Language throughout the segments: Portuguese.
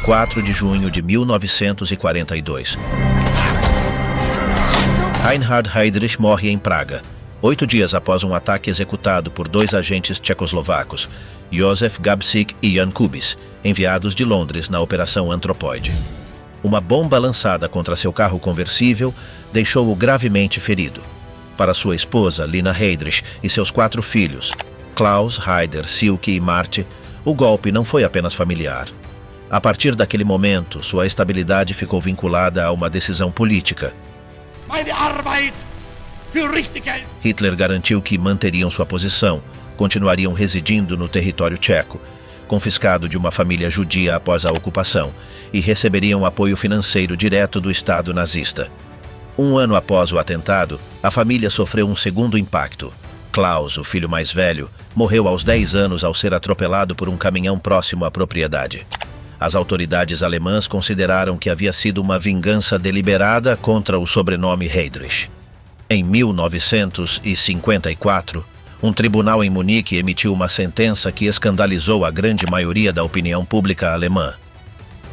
4 de junho de 1942. Reinhard Heydrich morre em Praga, 8 dias após um ataque executado por 2 agentes tchecoslovacos, Józef Gabčík e Jan Kubis, enviados de Londres na Operação Anthropoid. Uma bomba lançada contra seu carro conversível deixou-o gravemente ferido. Para sua esposa, Lina Heydrich, e seus 4 filhos, Klaus, Heider, Silke e Marte, o golpe não foi apenas familiar. A partir daquele momento, sua estabilidade ficou vinculada a uma decisão política. Hitler garantiu que manteriam sua posição, continuariam residindo no território tcheco, confiscado de uma família judia após a ocupação, e receberiam apoio financeiro direto do Estado nazista. Um ano após o atentado, a família sofreu um segundo impacto. Klaus, o filho mais velho, morreu aos 10 anos ao ser atropelado por um caminhão próximo à propriedade. As autoridades alemãs consideraram que havia sido uma vingança deliberada contra o sobrenome Heydrich. Em 1954, um tribunal em Munique emitiu uma sentença que escandalizou a grande maioria da opinião pública alemã.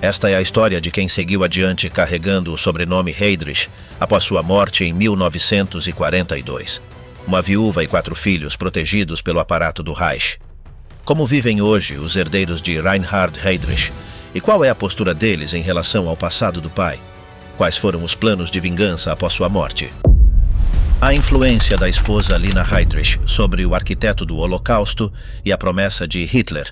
Esta é a história de quem seguiu adiante carregando o sobrenome Heydrich após sua morte em 1942. Uma viúva e 4 filhos protegidos pelo aparato do Reich. Como vivem hoje os herdeiros de Reinhard Heydrich? E qual é a postura deles em relação ao passado do pai? Quais foram os planos de vingança após sua morte? A influência da esposa Lina Heydrich sobre o arquiteto do Holocausto e a promessa de Hitler.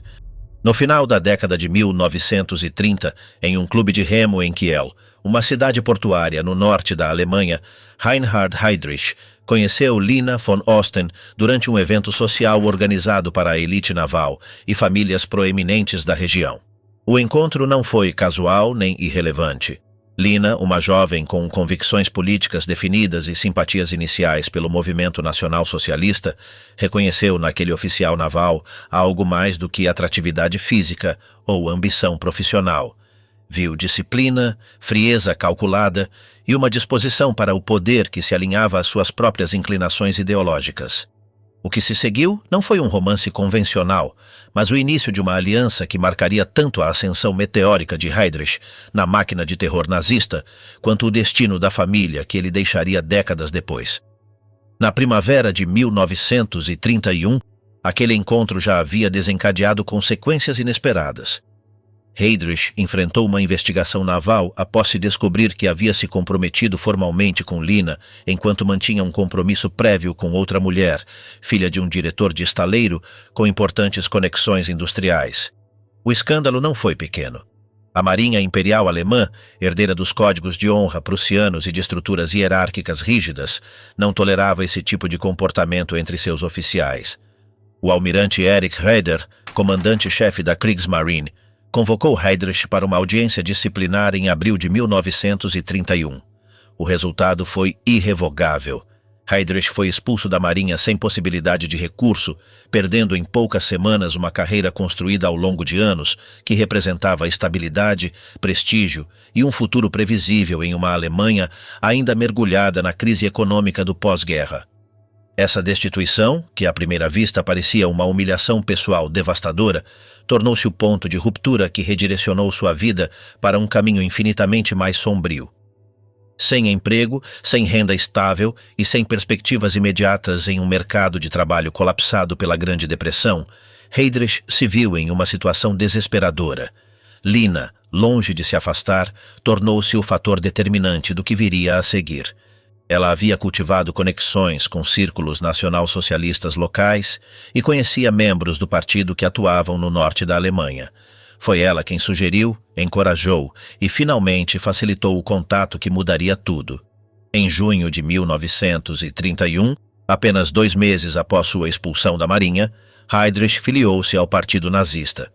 No final da década de 1930, em um clube de remo em Kiel, uma cidade portuária no norte da Alemanha, Reinhard Heydrich conheceu Lina von Osten durante um evento social organizado para a elite naval e famílias proeminentes da região. O encontro não foi casual nem irrelevante. Lina, uma jovem com convicções políticas definidas e simpatias iniciais pelo movimento nacional socialista, reconheceu naquele oficial naval algo mais do que atratividade física ou ambição profissional. Viu disciplina, frieza calculada e uma disposição para o poder que se alinhava às suas próprias inclinações ideológicas. O que se seguiu não foi um romance convencional, mas o início de uma aliança que marcaria tanto a ascensão meteórica de Heydrich na máquina de terror nazista, quanto o destino da família que ele deixaria décadas depois. Na primavera de 1931, aquele encontro já havia desencadeado consequências inesperadas. Heydrich enfrentou uma investigação naval após se descobrir que havia se comprometido formalmente com Lina enquanto mantinha um compromisso prévio com outra mulher, filha de um diretor de estaleiro com importantes conexões industriais. O escândalo não foi pequeno. A Marinha Imperial Alemã, herdeira dos códigos de honra prussianos e de estruturas hierárquicas rígidas, não tolerava esse tipo de comportamento entre seus oficiais. O almirante Erich Raeder, comandante-chefe da Kriegsmarine, convocou Heydrich para uma audiência disciplinar em abril de 1931. O resultado foi irrevogável. Heydrich foi expulso da Marinha sem possibilidade de recurso, perdendo em poucas semanas uma carreira construída ao longo de anos, que representava estabilidade, prestígio e um futuro previsível em uma Alemanha ainda mergulhada na crise econômica do pós-guerra. Essa destituição, que à primeira vista parecia uma humilhação pessoal devastadora, tornou-se o ponto de ruptura que redirecionou sua vida para um caminho infinitamente mais sombrio. Sem emprego, sem renda estável e sem perspectivas imediatas em um mercado de trabalho colapsado pela Grande Depressão, Heydrich se viu em uma situação desesperadora. Lina, longe de se afastar, tornou-se o fator determinante do que viria a seguir. Ela havia cultivado conexões com círculos nacional-socialistas locais e conhecia membros do partido que atuavam no norte da Alemanha. Foi ela quem sugeriu, encorajou e finalmente facilitou o contato que mudaria tudo. Em junho de 1931, apenas 2 meses após sua expulsão da Marinha, Heydrich filiou-se ao Partido Nazista.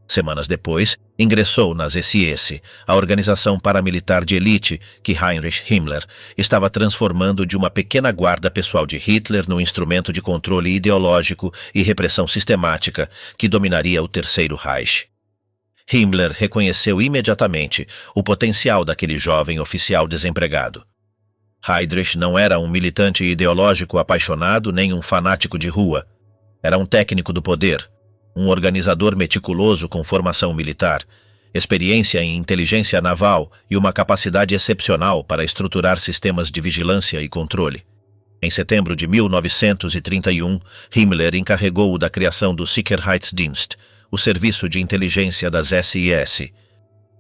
Semanas depois, ingressou nas SS, a organização paramilitar de elite que Heinrich Himmler estava transformando de uma pequena guarda pessoal de Hitler num instrumento de controle ideológico e repressão sistemática que dominaria o Terceiro Reich. Himmler reconheceu imediatamente o potencial daquele jovem oficial desempregado. Heydrich não era um militante ideológico apaixonado nem um fanático de rua. Era um técnico do poder, um organizador meticuloso com formação militar, experiência em inteligência naval e uma capacidade excepcional para estruturar sistemas de vigilância e controle. Em setembro de 1931, Himmler encarregou-o da criação do Sicherheitsdienst, o serviço de inteligência das SS.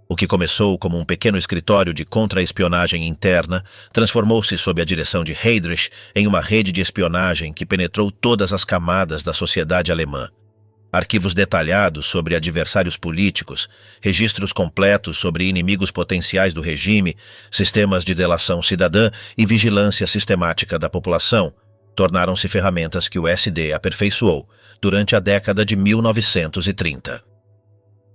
O que começou como um pequeno escritório de contra-espionagem interna, transformou-se sob a direção de Heydrich em uma rede de espionagem que penetrou todas as camadas da sociedade alemã. Arquivos detalhados sobre adversários políticos, registros completos sobre inimigos potenciais do regime, sistemas de delação cidadã e vigilância sistemática da população tornaram-se ferramentas que o SD aperfeiçoou durante a década de 1930.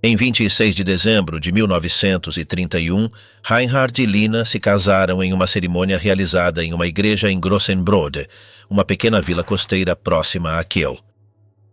Em 26 de dezembro de 1931, Reinhard e Lina se casaram em uma cerimônia realizada em uma igreja em Grossenbrode, uma pequena vila costeira próxima a Kiel.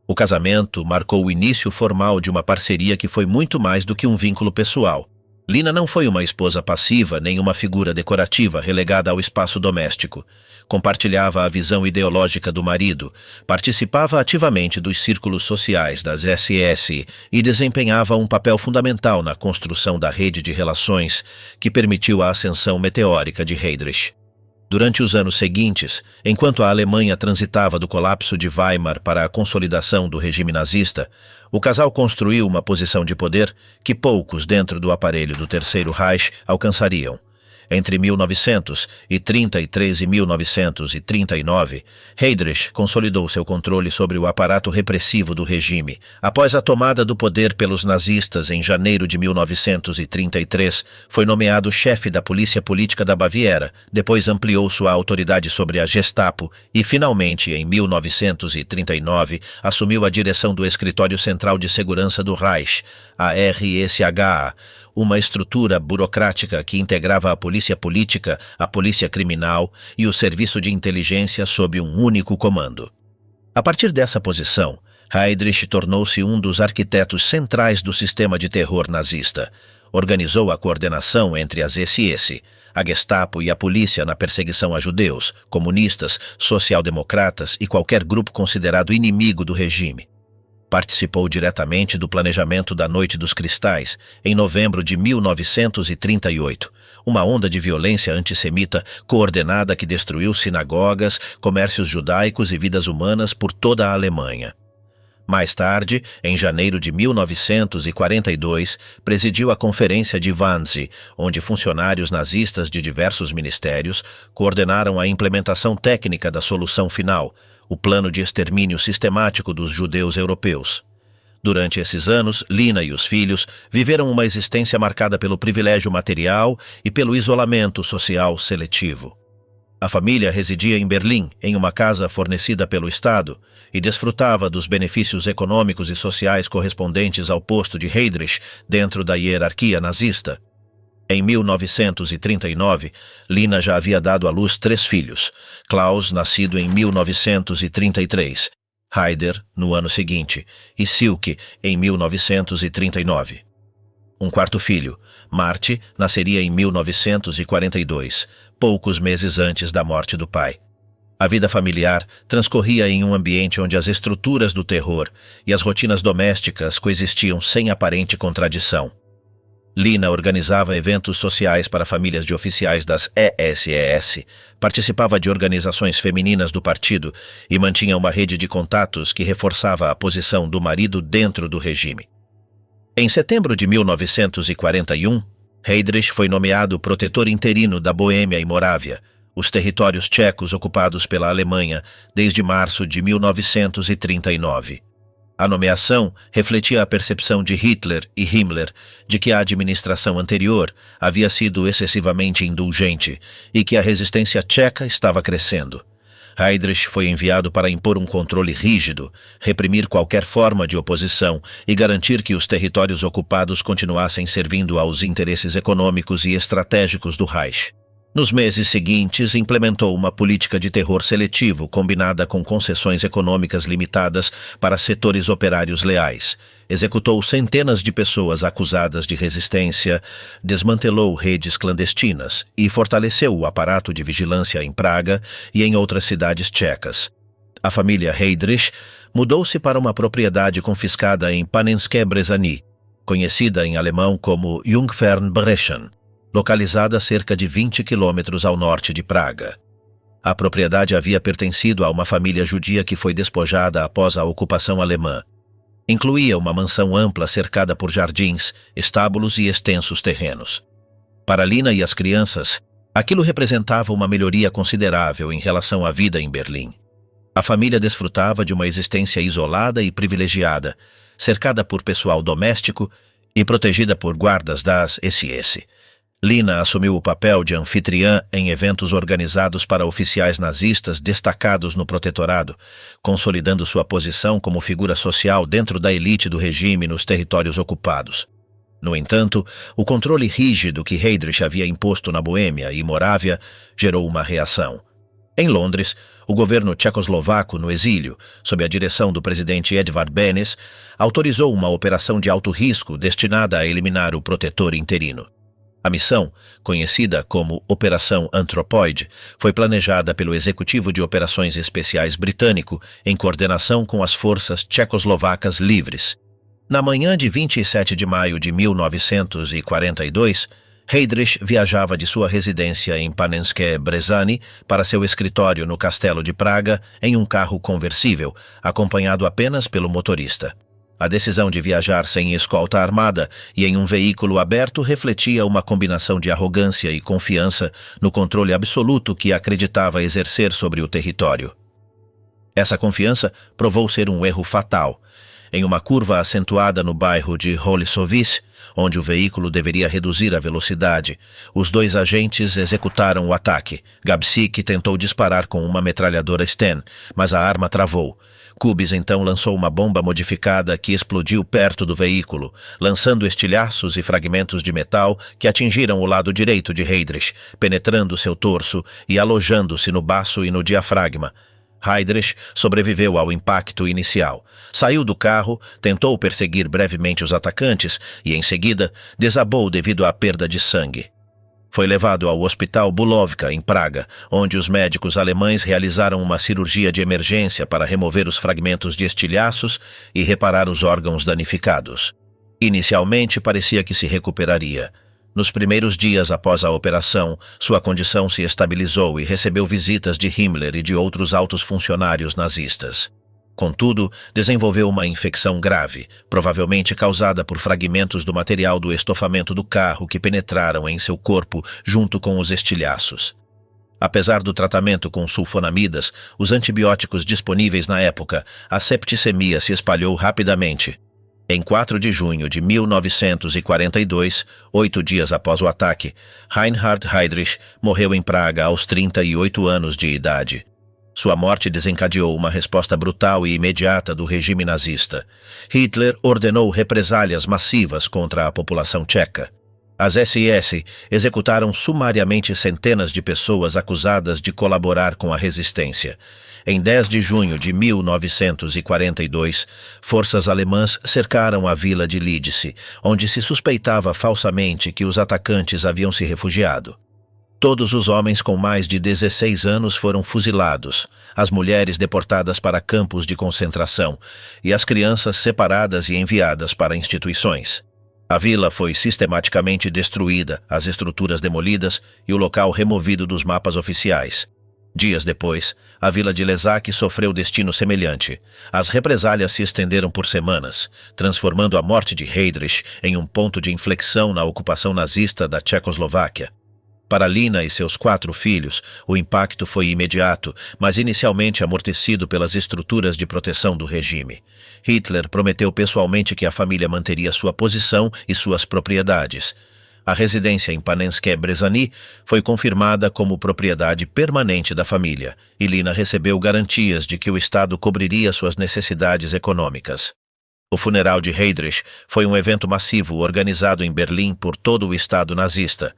O casamento marcou o início formal de uma parceria que foi muito mais do que um vínculo pessoal. Lina não foi uma esposa passiva nem uma figura decorativa relegada ao espaço doméstico. Compartilhava a visão ideológica do marido, participava ativamente dos círculos sociais das SS e desempenhava um papel fundamental na construção da rede de relações que permitiu a ascensão meteórica de Heydrich. Durante os anos seguintes, enquanto a Alemanha transitava do colapso de Weimar para a consolidação do regime nazista, o casal construiu uma posição de poder que poucos dentro do aparelho do Terceiro Reich alcançariam. Entre 1933 e 1939, Heydrich consolidou seu controle sobre o aparato repressivo do regime. Após a tomada do poder pelos nazistas em janeiro de 1933, foi nomeado chefe da Polícia Política da Baviera, depois ampliou sua autoridade sobre a Gestapo e, finalmente, em 1939, assumiu a direção do Escritório Central de Segurança do Reich, a RSHA, uma estrutura burocrática que integrava a polícia política, a polícia criminal e o serviço de inteligência sob um único comando. A partir dessa posição, Heydrich tornou-se um dos arquitetos centrais do sistema de terror nazista. Organizou a coordenação entre as SS, a Gestapo e a polícia na perseguição a judeus, comunistas, social-democratas e qualquer grupo considerado inimigo do regime. Participou diretamente do planejamento da Noite dos Cristais, em novembro de 1938, uma onda de violência antissemita coordenada que destruiu sinagogas, comércios judaicos e vidas humanas por toda a Alemanha. Mais tarde, em janeiro de 1942, presidiu a Conferência de Wannsee, onde funcionários nazistas de diversos ministérios coordenaram a implementação técnica da solução final, o plano de extermínio sistemático dos judeus europeus. Durante esses anos, Lina e os filhos viveram uma existência marcada pelo privilégio material e pelo isolamento social seletivo. A família residia em Berlim, em uma casa fornecida pelo Estado, e desfrutava dos benefícios econômicos e sociais correspondentes ao posto de Heydrich dentro da hierarquia nazista. Em 1939, Lina já havia dado à luz 3 filhos, Klaus, nascido em 1933, Heider, no ano seguinte, e Silke, em 1939. Um quarto filho, Marty, nasceria em 1942, poucos meses antes da morte do pai. A vida familiar transcorria em um ambiente onde as estruturas do terror e as rotinas domésticas coexistiam sem aparente contradição. Lina organizava eventos sociais para famílias de oficiais das SS, participava de organizações femininas do partido e mantinha uma rede de contatos que reforçava a posição do marido dentro do regime. Em setembro de 1941, Heydrich foi nomeado protetor interino da Boêmia e Morávia, os territórios tchecos ocupados pela Alemanha desde março de 1939. A nomeação refletia a percepção de Hitler e Himmler de que a administração anterior havia sido excessivamente indulgente e que a resistência tcheca estava crescendo. Heydrich foi enviado para impor um controle rígido, reprimir qualquer forma de oposição e garantir que os territórios ocupados continuassem servindo aos interesses econômicos e estratégicos do Reich. Nos meses seguintes, implementou uma política de terror seletivo combinada com concessões econômicas limitadas para setores operários leais. Executou centenas de pessoas acusadas de resistência, desmantelou redes clandestinas e fortaleceu o aparato de vigilância em Praga e em outras cidades tchecas. A família Heydrich mudou-se para uma propriedade confiscada em Panenské Brezany. conhecida em alemão como Jungfernbrechen, localizada a cerca de 20 quilômetros ao norte de Praga. A propriedade havia pertencido a uma família judia que foi despojada após a ocupação alemã. Incluía uma mansão ampla cercada por jardins, estábulos e extensos terrenos. Para Lina e as crianças, aquilo representava uma melhoria considerável em relação à vida em Berlim. A família desfrutava de uma existência isolada e privilegiada, cercada por pessoal doméstico e protegida por guardas das SS. Lina assumiu o papel de anfitriã em eventos organizados para oficiais nazistas destacados no protetorado, consolidando sua posição como figura social dentro da elite do regime nos territórios ocupados. No entanto, o controle rígido que Heydrich havia imposto na Boêmia e Morávia gerou uma reação. Em Londres, o governo tchecoslovaco no exílio, sob a direção do presidente Edvard Benes, autorizou uma operação de alto risco destinada a eliminar o protetor interino. A missão, conhecida como Operação Anthropoid, foi planejada pelo Executivo de Operações Especiais britânico em coordenação com as forças tchecoslovacas livres. Na manhã de 27 de maio de 1942, Heydrich viajava de sua residência em Panenské Brezany para seu escritório no Castelo de Praga em um carro conversível, acompanhado apenas pelo motorista. A decisão de viajar sem escolta armada e em um veículo aberto refletia uma combinação de arrogância e confiança no controle absoluto que acreditava exercer sobre o território. Essa confiança provou ser um erro fatal. Em uma curva acentuada no bairro de Holisovice, onde o veículo deveria reduzir a velocidade, os dois agentes executaram o ataque. Gabčík tentou disparar com uma metralhadora Sten, mas a arma travou. Kubis então lançou uma bomba modificada que explodiu perto do veículo, lançando estilhaços e fragmentos de metal que atingiram o lado direito de Heydrich, penetrando seu torso e alojando-se no baço e no diafragma. Heydrich sobreviveu ao impacto inicial. Saiu do carro, tentou perseguir brevemente os atacantes e, em seguida, desabou devido à perda de sangue. Foi levado ao Hospital Bulovka, em Praga, onde os médicos alemães realizaram uma cirurgia de emergência para remover os fragmentos de estilhaços e reparar os órgãos danificados. Inicialmente, parecia que se recuperaria. Nos primeiros dias após a operação, sua condição se estabilizou e recebeu visitas de Himmler e de outros altos funcionários nazistas. Contudo, desenvolveu uma infecção grave, provavelmente causada por fragmentos do material do estofamento do carro que penetraram em seu corpo junto com os estilhaços. Apesar do tratamento com sulfonamidas, os antibióticos disponíveis na época, a septicemia se espalhou rapidamente. Em 4 de junho de 1942, 8 dias após o ataque, Reinhard Heydrich morreu em Praga aos 38 anos de idade. Sua morte desencadeou uma resposta brutal e imediata do regime nazista. Hitler ordenou represálias massivas contra a população tcheca. As SS executaram sumariamente centenas de pessoas acusadas de colaborar com a resistência. Em 10 de junho de 1942, forças alemãs cercaram a vila de Lidice, onde se suspeitava falsamente que os atacantes haviam se refugiado. Todos os homens com mais de 16 anos foram fuzilados, as mulheres deportadas para campos de concentração e as crianças separadas e enviadas para instituições. A vila foi sistematicamente destruída, as estruturas demolidas e o local removido dos mapas oficiais. Dias depois, a vila de Ležák sofreu destino semelhante. As represálias se estenderam por semanas, transformando a morte de Heydrich em um ponto de inflexão na ocupação nazista da Tchecoslováquia. Para Lina e seus 4 filhos, o impacto foi imediato, mas inicialmente amortecido pelas estruturas de proteção do regime. Hitler prometeu pessoalmente que a família manteria sua posição e suas propriedades. A residência em Panenské Brezany foi confirmada como propriedade permanente da família, e Lina recebeu garantias de que o Estado cobriria suas necessidades econômicas. O funeral de Heydrich foi um evento massivo organizado em Berlim por todo o Estado nazista.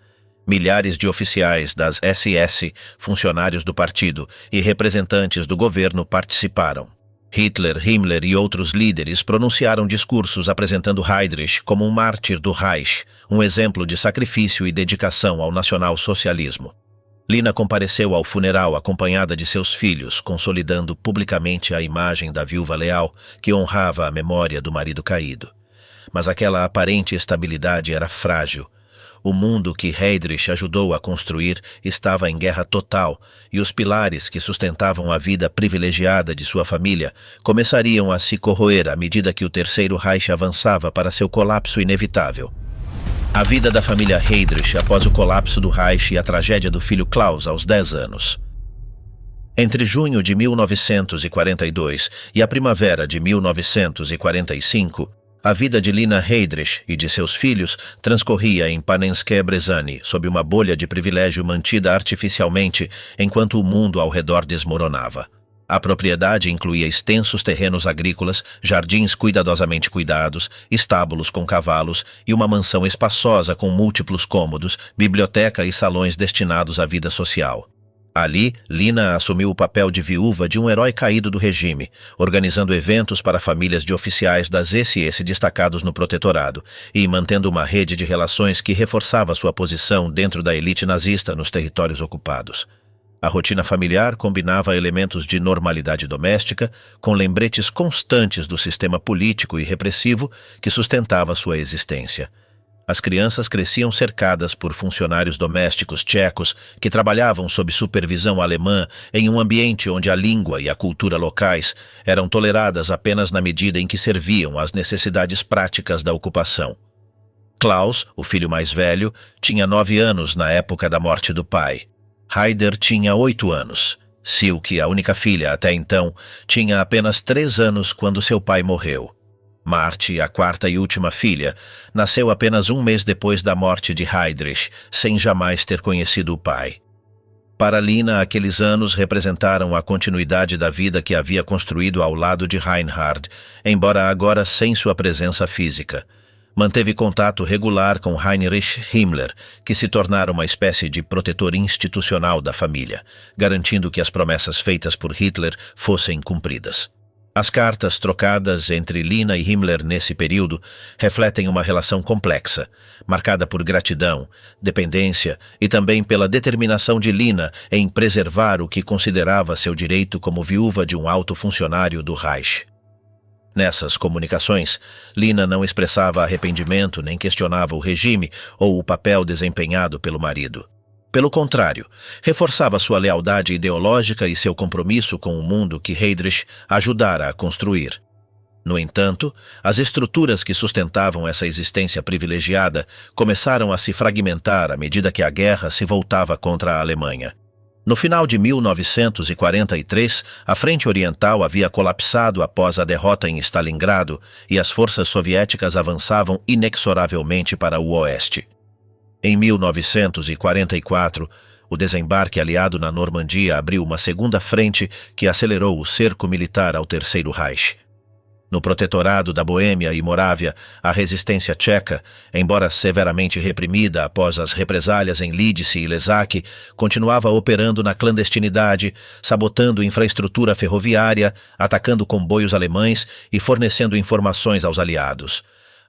Milhares de oficiais das SS, funcionários do partido e representantes do governo participaram. Hitler, Himmler e outros líderes pronunciaram discursos apresentando Heydrich como um mártir do Reich, um exemplo de sacrifício e dedicação ao nacional-socialismo. Lina compareceu ao funeral acompanhada de seus filhos, consolidando publicamente a imagem da viúva leal que honrava a memória do marido caído. mas aquela aparente estabilidade era frágil. O mundo que Heydrich ajudou a construir estava em guerra total, e os pilares que sustentavam a vida privilegiada de sua família começariam a se corroer à medida que o Terceiro Reich avançava para seu colapso inevitável. A vida da família Heydrich após o colapso do Reich e a tragédia do filho Klaus aos 10 anos. Entre junho de 1942 e a primavera de 1945, a vida de Lina Heydrich e de seus filhos transcorria em Panenské Brezhany, sob uma bolha de privilégio mantida artificialmente enquanto o mundo ao redor desmoronava. A propriedade incluía extensos terrenos agrícolas, jardins cuidadosamente cuidados, estábulos com cavalos e uma mansão espaçosa com múltiplos cômodos, biblioteca e salões destinados à vida social. Ali, Lina assumiu o papel de viúva de um herói caído do regime, organizando eventos para famílias de oficiais das SS destacados no protetorado e mantendo uma rede de relações que reforçava sua posição dentro da elite nazista nos territórios ocupados. A rotina familiar combinava elementos de normalidade doméstica com lembretes constantes do sistema político e repressivo que sustentava sua existência. As crianças cresciam cercadas por funcionários domésticos tchecos que trabalhavam sob supervisão alemã em um ambiente onde a língua e a cultura locais eram toleradas apenas na medida em que serviam às necessidades práticas da ocupação. Klaus, o filho mais velho, tinha 9 anos na época da morte do pai. Heider tinha 8 anos. Silke, a única filha até então, tinha apenas 3 anos quando seu pai morreu. Marty, a quarta e última filha, nasceu apenas um mês depois da morte de Heydrich, sem jamais ter conhecido o pai. Para Lina, aqueles anos representaram a continuidade da vida que havia construído ao lado de Reinhard, embora agora sem sua presença física. Manteve contato regular com Heinrich Himmler, que se tornara uma espécie de protetor institucional da família, garantindo que as promessas feitas por Hitler fossem cumpridas. As cartas trocadas entre Lina e Himmler nesse período refletem uma relação complexa, marcada por gratidão, dependência e também pela determinação de Lina em preservar o que considerava seu direito como viúva de um alto funcionário do Reich. Nessas comunicações, Lina não expressava arrependimento nem questionava o regime ou o papel desempenhado pelo marido. Pelo contrário, reforçava sua lealdade ideológica e seu compromisso com o mundo que Heydrich ajudara a construir. No entanto, as estruturas que sustentavam essa existência privilegiada começaram a se fragmentar à medida que a guerra se voltava contra a Alemanha. No final de 1943, a frente oriental havia colapsado após a derrota em Stalingrado e as forças soviéticas avançavam inexoravelmente para o oeste. Em 1944, o desembarque aliado na Normandia abriu uma segunda frente que acelerou o cerco militar ao Terceiro Reich. No protetorado da Boêmia e Morávia, a resistência tcheca, embora severamente reprimida após as represálias em Lidice e Ležáky, continuava operando na clandestinidade, sabotando infraestrutura ferroviária, atacando comboios alemães e fornecendo informações aos aliados.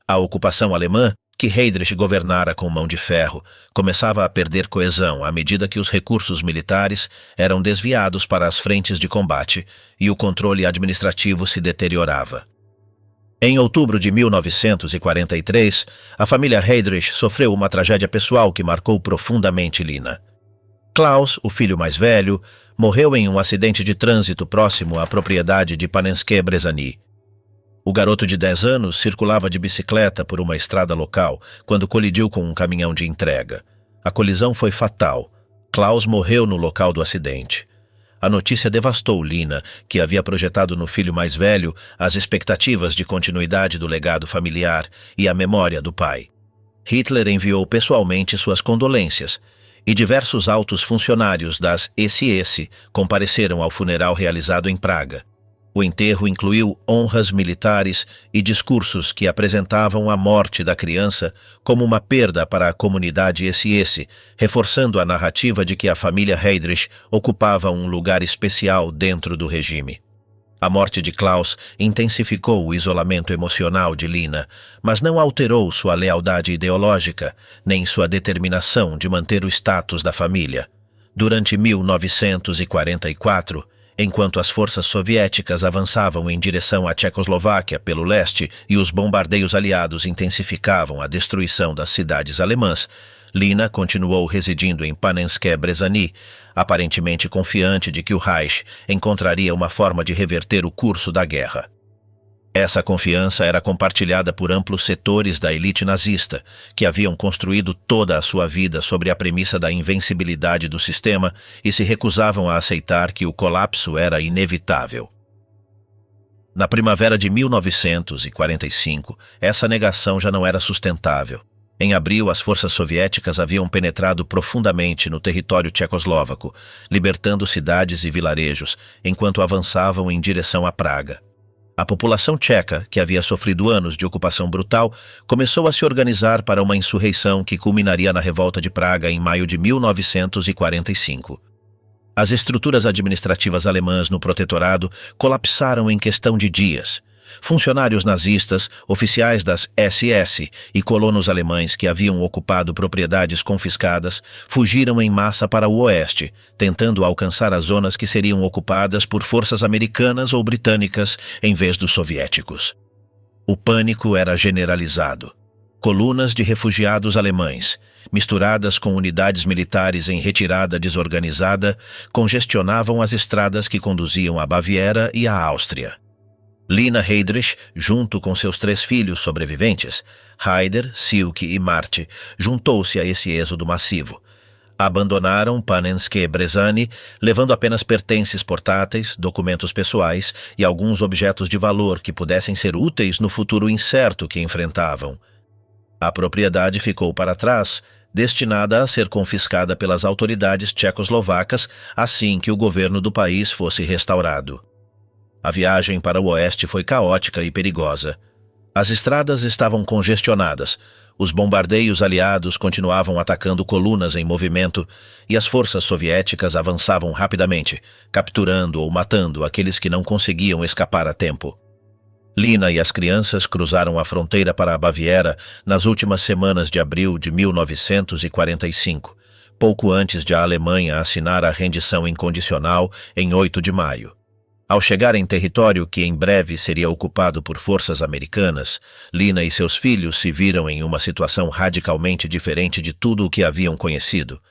A ocupação alemã, que Heydrich governara com mão de ferro, começava a perder coesão à medida que os recursos militares eram desviados para as frentes de combate e o controle administrativo se deteriorava. Em outubro de 1943, a família Heydrich sofreu uma tragédia pessoal que marcou profundamente Lina. Klaus, o filho mais velho, morreu em um acidente de trânsito próximo à propriedade de Panenské Brezhany. O garoto de 10 anos circulava de bicicleta por uma estrada local quando colidiu com um caminhão de entrega. A colisão foi fatal. Klaus morreu no local do acidente. A notícia devastou Lina, que havia projetado no filho mais velho as expectativas de continuidade do legado familiar e a memória do pai. Hitler enviou pessoalmente suas condolências, e diversos altos funcionários das SS compareceram ao funeral realizado em Praga. O enterro incluiu honras militares e discursos que apresentavam a morte da criança como uma perda para a comunidade SS, reforçando a narrativa de que a família Heydrich ocupava um lugar especial dentro do regime. A morte de Klaus intensificou o isolamento emocional de Lina, mas não alterou sua lealdade ideológica, nem sua determinação de manter o status da família. Durante 1944, Enquanto as forças soviéticas avançavam em direção à Tchecoslováquia pelo leste e os bombardeios aliados intensificavam a destruição das cidades alemãs, Lina continuou residindo em Panenské Brezhany, aparentemente confiante de que o Reich encontraria uma forma de reverter o curso da guerra. Essa confiança era compartilhada por amplos setores da elite nazista, que haviam construído toda a sua vida sobre a premissa da invencibilidade do sistema e se recusavam a aceitar que o colapso era inevitável. Na primavera de 1945, essa negação já não era sustentável. Em abril, as forças soviéticas haviam penetrado profundamente no território tchecoslovaco, libertando cidades e vilarejos, enquanto avançavam em direção a Praga. A população tcheca, que havia sofrido anos de ocupação brutal, começou a se organizar para uma insurreição que culminaria na Revolta de Praga em maio de 1945. As estruturas administrativas alemãs no protetorado colapsaram em questão de dias. Funcionários nazistas, oficiais das SS e colonos alemães que haviam ocupado propriedades confiscadas fugiram em massa para o oeste, tentando alcançar as zonas que seriam ocupadas por forças americanas ou britânicas em vez dos soviéticos. O pânico era generalizado. Colunas de refugiados alemães, misturadas com unidades militares em retirada desorganizada, congestionavam as estradas que conduziam à Baviera e à Áustria. Lina Heydrich, junto com seus 3 filhos sobreviventes, Haider, Silke e Marte, juntou-se a esse êxodo massivo. Abandonaram Panenské Brezhany, levando apenas pertences portáteis, documentos pessoais e alguns objetos de valor que pudessem ser úteis no futuro incerto que enfrentavam. A propriedade ficou para trás, destinada a ser confiscada pelas autoridades tchecoslovacas assim que o governo do país fosse restaurado. A viagem para o oeste foi caótica e perigosa. As estradas estavam congestionadas, os bombardeios aliados continuavam atacando colunas em movimento e as forças soviéticas avançavam rapidamente, capturando ou matando aqueles que não conseguiam escapar a tempo. Lina e as crianças cruzaram a fronteira para a Baviera nas últimas semanas de abril de 1945, pouco antes de a Alemanha assinar a rendição incondicional em 8 de maio. Ao chegar em território que em breve seria ocupado por forças americanas, Lina e seus filhos se viram em uma situação radicalmente diferente de tudo o que haviam conhecido.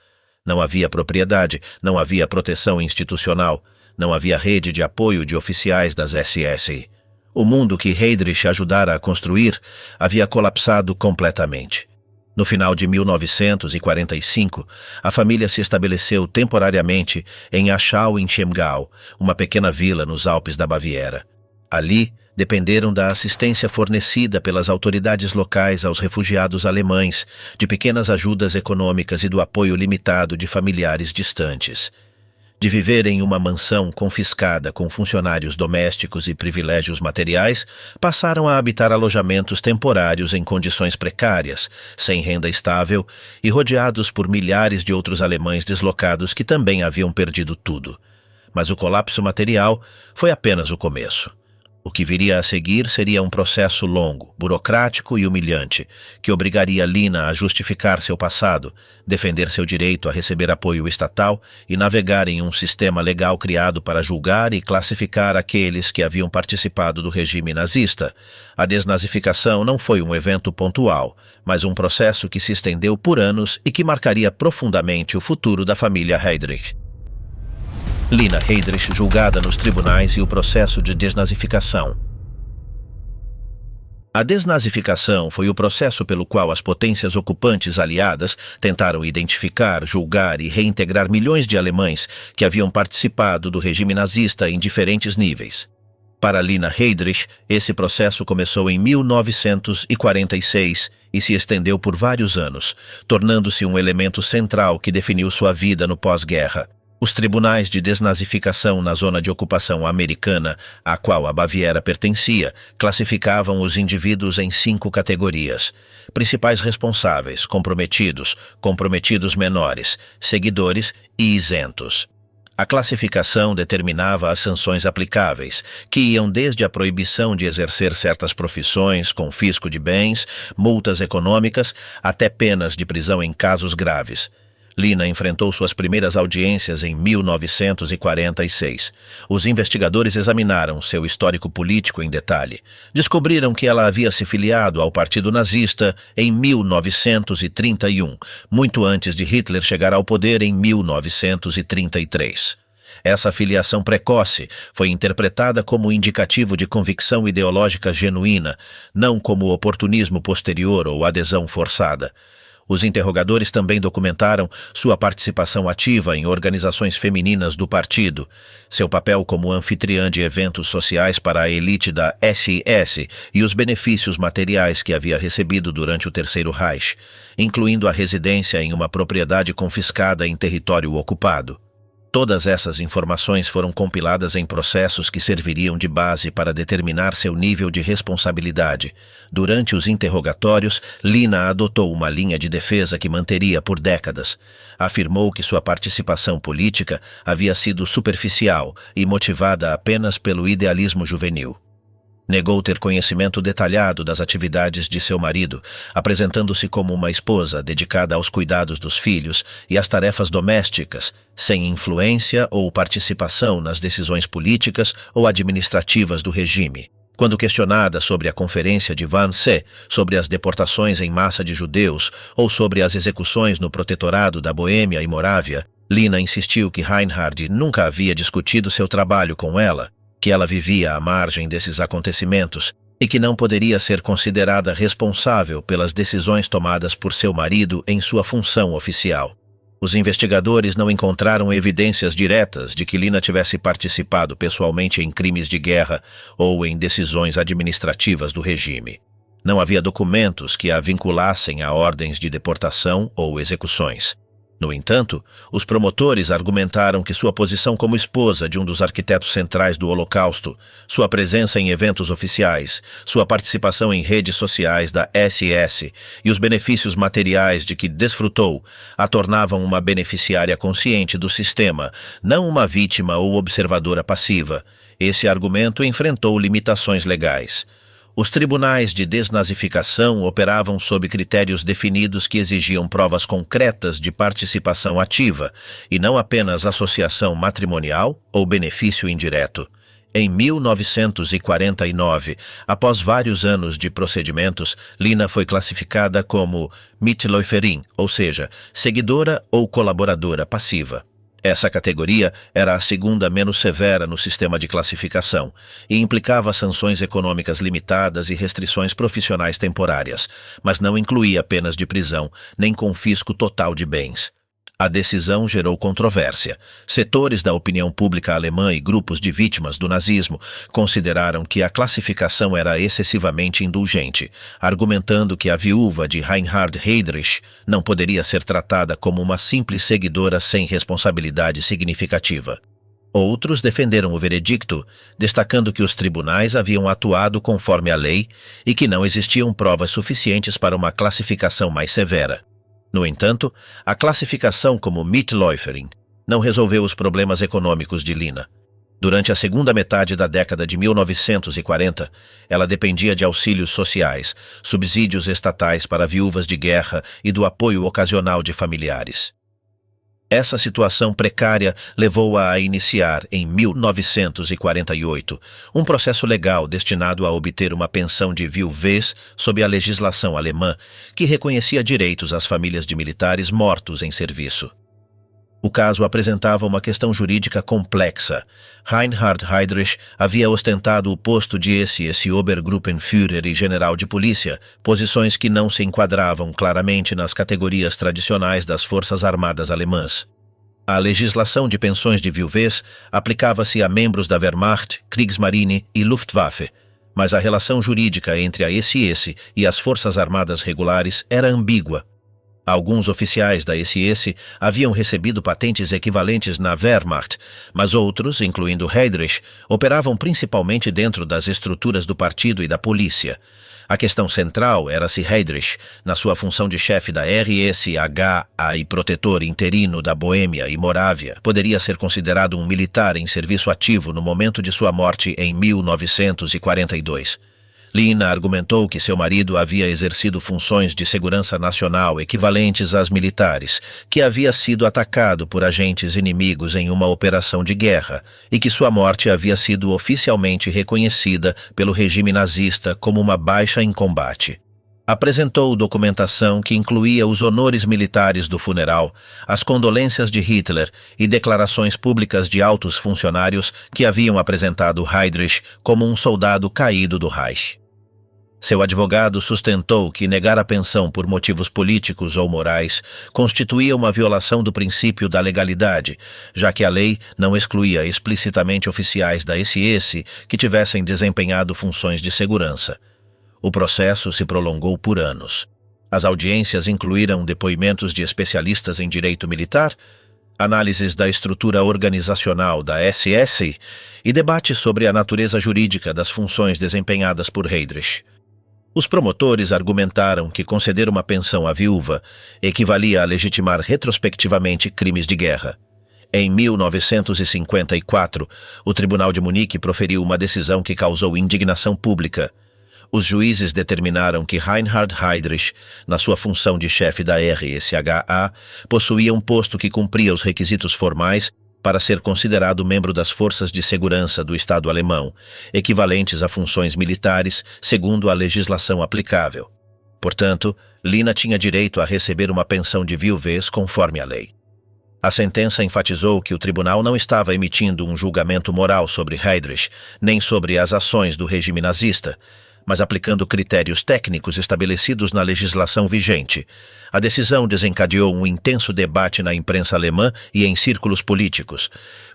Não havia propriedade, não havia proteção institucional, não havia rede de apoio de oficiais das SS. O mundo que Heydrich ajudara a construir havia colapsado completamente. No final de 1945, a família se estabeleceu temporariamente em Achau im Chiemgau, uma pequena vila nos Alpes da Baviera. Ali, dependeram da assistência fornecida pelas autoridades locais aos refugiados alemães, de pequenas ajudas econômicas e do apoio limitado de familiares distantes. De viver em uma mansão confiscada com funcionários domésticos e privilégios materiais, passaram a habitar alojamentos temporários em condições precárias, sem renda estável e rodeados por milhares de outros alemães deslocados que também haviam perdido tudo. Mas o colapso material foi apenas o começo. O que viria a seguir seria um processo longo, burocrático e humilhante, que obrigaria Lina a justificar seu passado, defender seu direito a receber apoio estatal e navegar em um sistema legal criado para julgar e classificar aqueles que haviam participado do regime nazista. A desnazificação não foi um evento pontual, mas um processo que se estendeu por anos e que marcaria profundamente o futuro da família Heydrich. Lina Heydrich julgada nos tribunais e o processo de desnazificação. A desnazificação foi o processo pelo qual as potências ocupantes aliadas tentaram identificar, julgar e reintegrar milhões de alemães que haviam participado do regime nazista em diferentes níveis. Para Lina Heydrich, esse processo começou em 1946 e se estendeu por vários anos, tornando-se um elemento central que definiu sua vida no pós-guerra. Os tribunais de desnazificação na zona de ocupação americana, à qual a Baviera pertencia, classificavam os indivíduos em 5 categorias: principais responsáveis, comprometidos menores, seguidores e isentos. A classificação determinava as sanções aplicáveis, que iam desde a proibição de exercer certas profissões, confisco de bens, multas econômicas, até penas de prisão em casos graves. Lina enfrentou suas primeiras audiências em 1946. Os investigadores examinaram seu histórico político em detalhe. Descobriram que ela havia se filiado ao Partido Nazista em 1931, muito antes de Hitler chegar ao poder em 1933. Essa filiação precoce foi interpretada como indicativo de convicção ideológica genuína, não como oportunismo posterior ou adesão forçada. Os interrogadores também documentaram sua participação ativa em organizações femininas do partido, seu papel como anfitriã de eventos sociais para a elite da SS e os benefícios materiais que havia recebido durante o Terceiro Reich, incluindo a residência em uma propriedade confiscada em território ocupado. Todas essas informações foram compiladas em processos que serviriam de base para determinar seu nível de responsabilidade. Durante os interrogatórios, Lina adotou uma linha de defesa que manteria por décadas. Afirmou que sua participação política havia sido superficial e motivada apenas pelo idealismo juvenil. Negou ter conhecimento detalhado das atividades de seu marido, apresentando-se como uma esposa dedicada aos cuidados dos filhos e às tarefas domésticas, sem influência ou participação nas decisões políticas ou administrativas do regime. Quando questionada sobre a Conferência de Wannsee, sobre as deportações em massa de judeus ou sobre as execuções no protetorado da Boêmia e Morávia, Lina insistiu que Reinhard nunca havia discutido seu trabalho com ela, que ela vivia à margem desses acontecimentos e que não poderia ser considerada responsável pelas decisões tomadas por seu marido em sua função oficial. Os investigadores não encontraram evidências diretas de que Lina tivesse participado pessoalmente em crimes de guerra ou em decisões administrativas do regime. Não havia documentos que a vinculassem a ordens de deportação ou execuções. No entanto, os promotores argumentaram que sua posição como esposa de um dos arquitetos centrais do Holocausto, sua presença em eventos oficiais, sua participação em redes sociais da SS e os benefícios materiais de que desfrutou a tornavam uma beneficiária consciente do sistema, não uma vítima ou observadora passiva. Esse argumento enfrentou limitações legais. Os tribunais de desnazificação operavam sob critérios definidos que exigiam provas concretas de participação ativa e não apenas associação matrimonial ou benefício indireto. Em 1949, após vários anos de procedimentos, Lina foi classificada como Mitläuferin, ou seja, seguidora ou colaboradora passiva. Essa categoria era a segunda menos severa no sistema de classificação e implicava sanções econômicas limitadas e restrições profissionais temporárias, mas não incluía penas de prisão nem confisco total de bens. A decisão gerou controvérsia. Setores da opinião pública alemã e grupos de vítimas do nazismo consideraram que a classificação era excessivamente indulgente, argumentando que a viúva de Reinhard Heydrich não poderia ser tratada como uma simples seguidora sem responsabilidade significativa. Outros defenderam o veredicto, destacando que os tribunais haviam atuado conforme a lei e que não existiam provas suficientes para uma classificação mais severa. No entanto, a classificação como Mitläuferin não resolveu os problemas econômicos de Lina. Durante a segunda metade da década de 1940, ela dependia de auxílios sociais, subsídios estatais para viúvas de guerra e do apoio ocasional de familiares. Essa situação precária levou-a a iniciar, em 1948, um processo legal destinado a obter uma pensão de viuvez sob a legislação alemã, que reconhecia direitos às famílias de militares mortos em serviço. O caso apresentava uma questão jurídica complexa. Reinhard Heydrich havia ostentado o posto de SS Obergruppenführer e general de polícia, posições que não se enquadravam claramente nas categorias tradicionais das Forças Armadas alemãs. A legislação de pensões de viuvez aplicava-se a membros da Wehrmacht, Kriegsmarine e Luftwaffe, mas a relação jurídica entre a SS e as Forças Armadas regulares era ambígua. Alguns oficiais da SS haviam recebido patentes equivalentes na Wehrmacht, mas outros, incluindo Heydrich, operavam principalmente dentro das estruturas do partido e da polícia. A questão central era se Heydrich, na sua função de chefe da RSHA e protetor interino da Boêmia e Morávia, poderia ser considerado um militar em serviço ativo no momento de sua morte em 1942. Lina argumentou que seu marido havia exercido funções de segurança nacional equivalentes às militares, que havia sido atacado por agentes inimigos em uma operação de guerra e que sua morte havia sido oficialmente reconhecida pelo regime nazista como uma baixa em combate. Apresentou documentação que incluía os honores militares do funeral, as condolências de Hitler e declarações públicas de altos funcionários que haviam apresentado Heydrich como um soldado caído do Reich. Seu advogado sustentou que negar a pensão por motivos políticos ou morais constituía uma violação do princípio da legalidade, já que a lei não excluía explicitamente oficiais da SS que tivessem desempenhado funções de segurança. O processo se prolongou por anos. As audiências incluíram depoimentos de especialistas em direito militar, análises da estrutura organizacional da SS e debates sobre a natureza jurídica das funções desempenhadas por Heydrich. Os promotores argumentaram que conceder uma pensão à viúva equivalia a legitimar retrospectivamente crimes de guerra. Em 1954, o Tribunal de Munique proferiu uma decisão que causou indignação pública. Os juízes determinaram que Reinhard Heydrich, na sua função de chefe da RSHA, possuía um posto que cumpria os requisitos formais para ser considerado membro das forças de segurança do Estado alemão, equivalentes a funções militares, segundo a legislação aplicável. Portanto, Lina tinha direito a receber uma pensão de viuvez conforme a lei. A sentença enfatizou que o tribunal não estava emitindo um julgamento moral sobre Heydrich, nem sobre as ações do regime nazista, mas aplicando critérios técnicos estabelecidos na legislação vigente. A decisão desencadeou um intenso debate na imprensa alemã e em círculos políticos.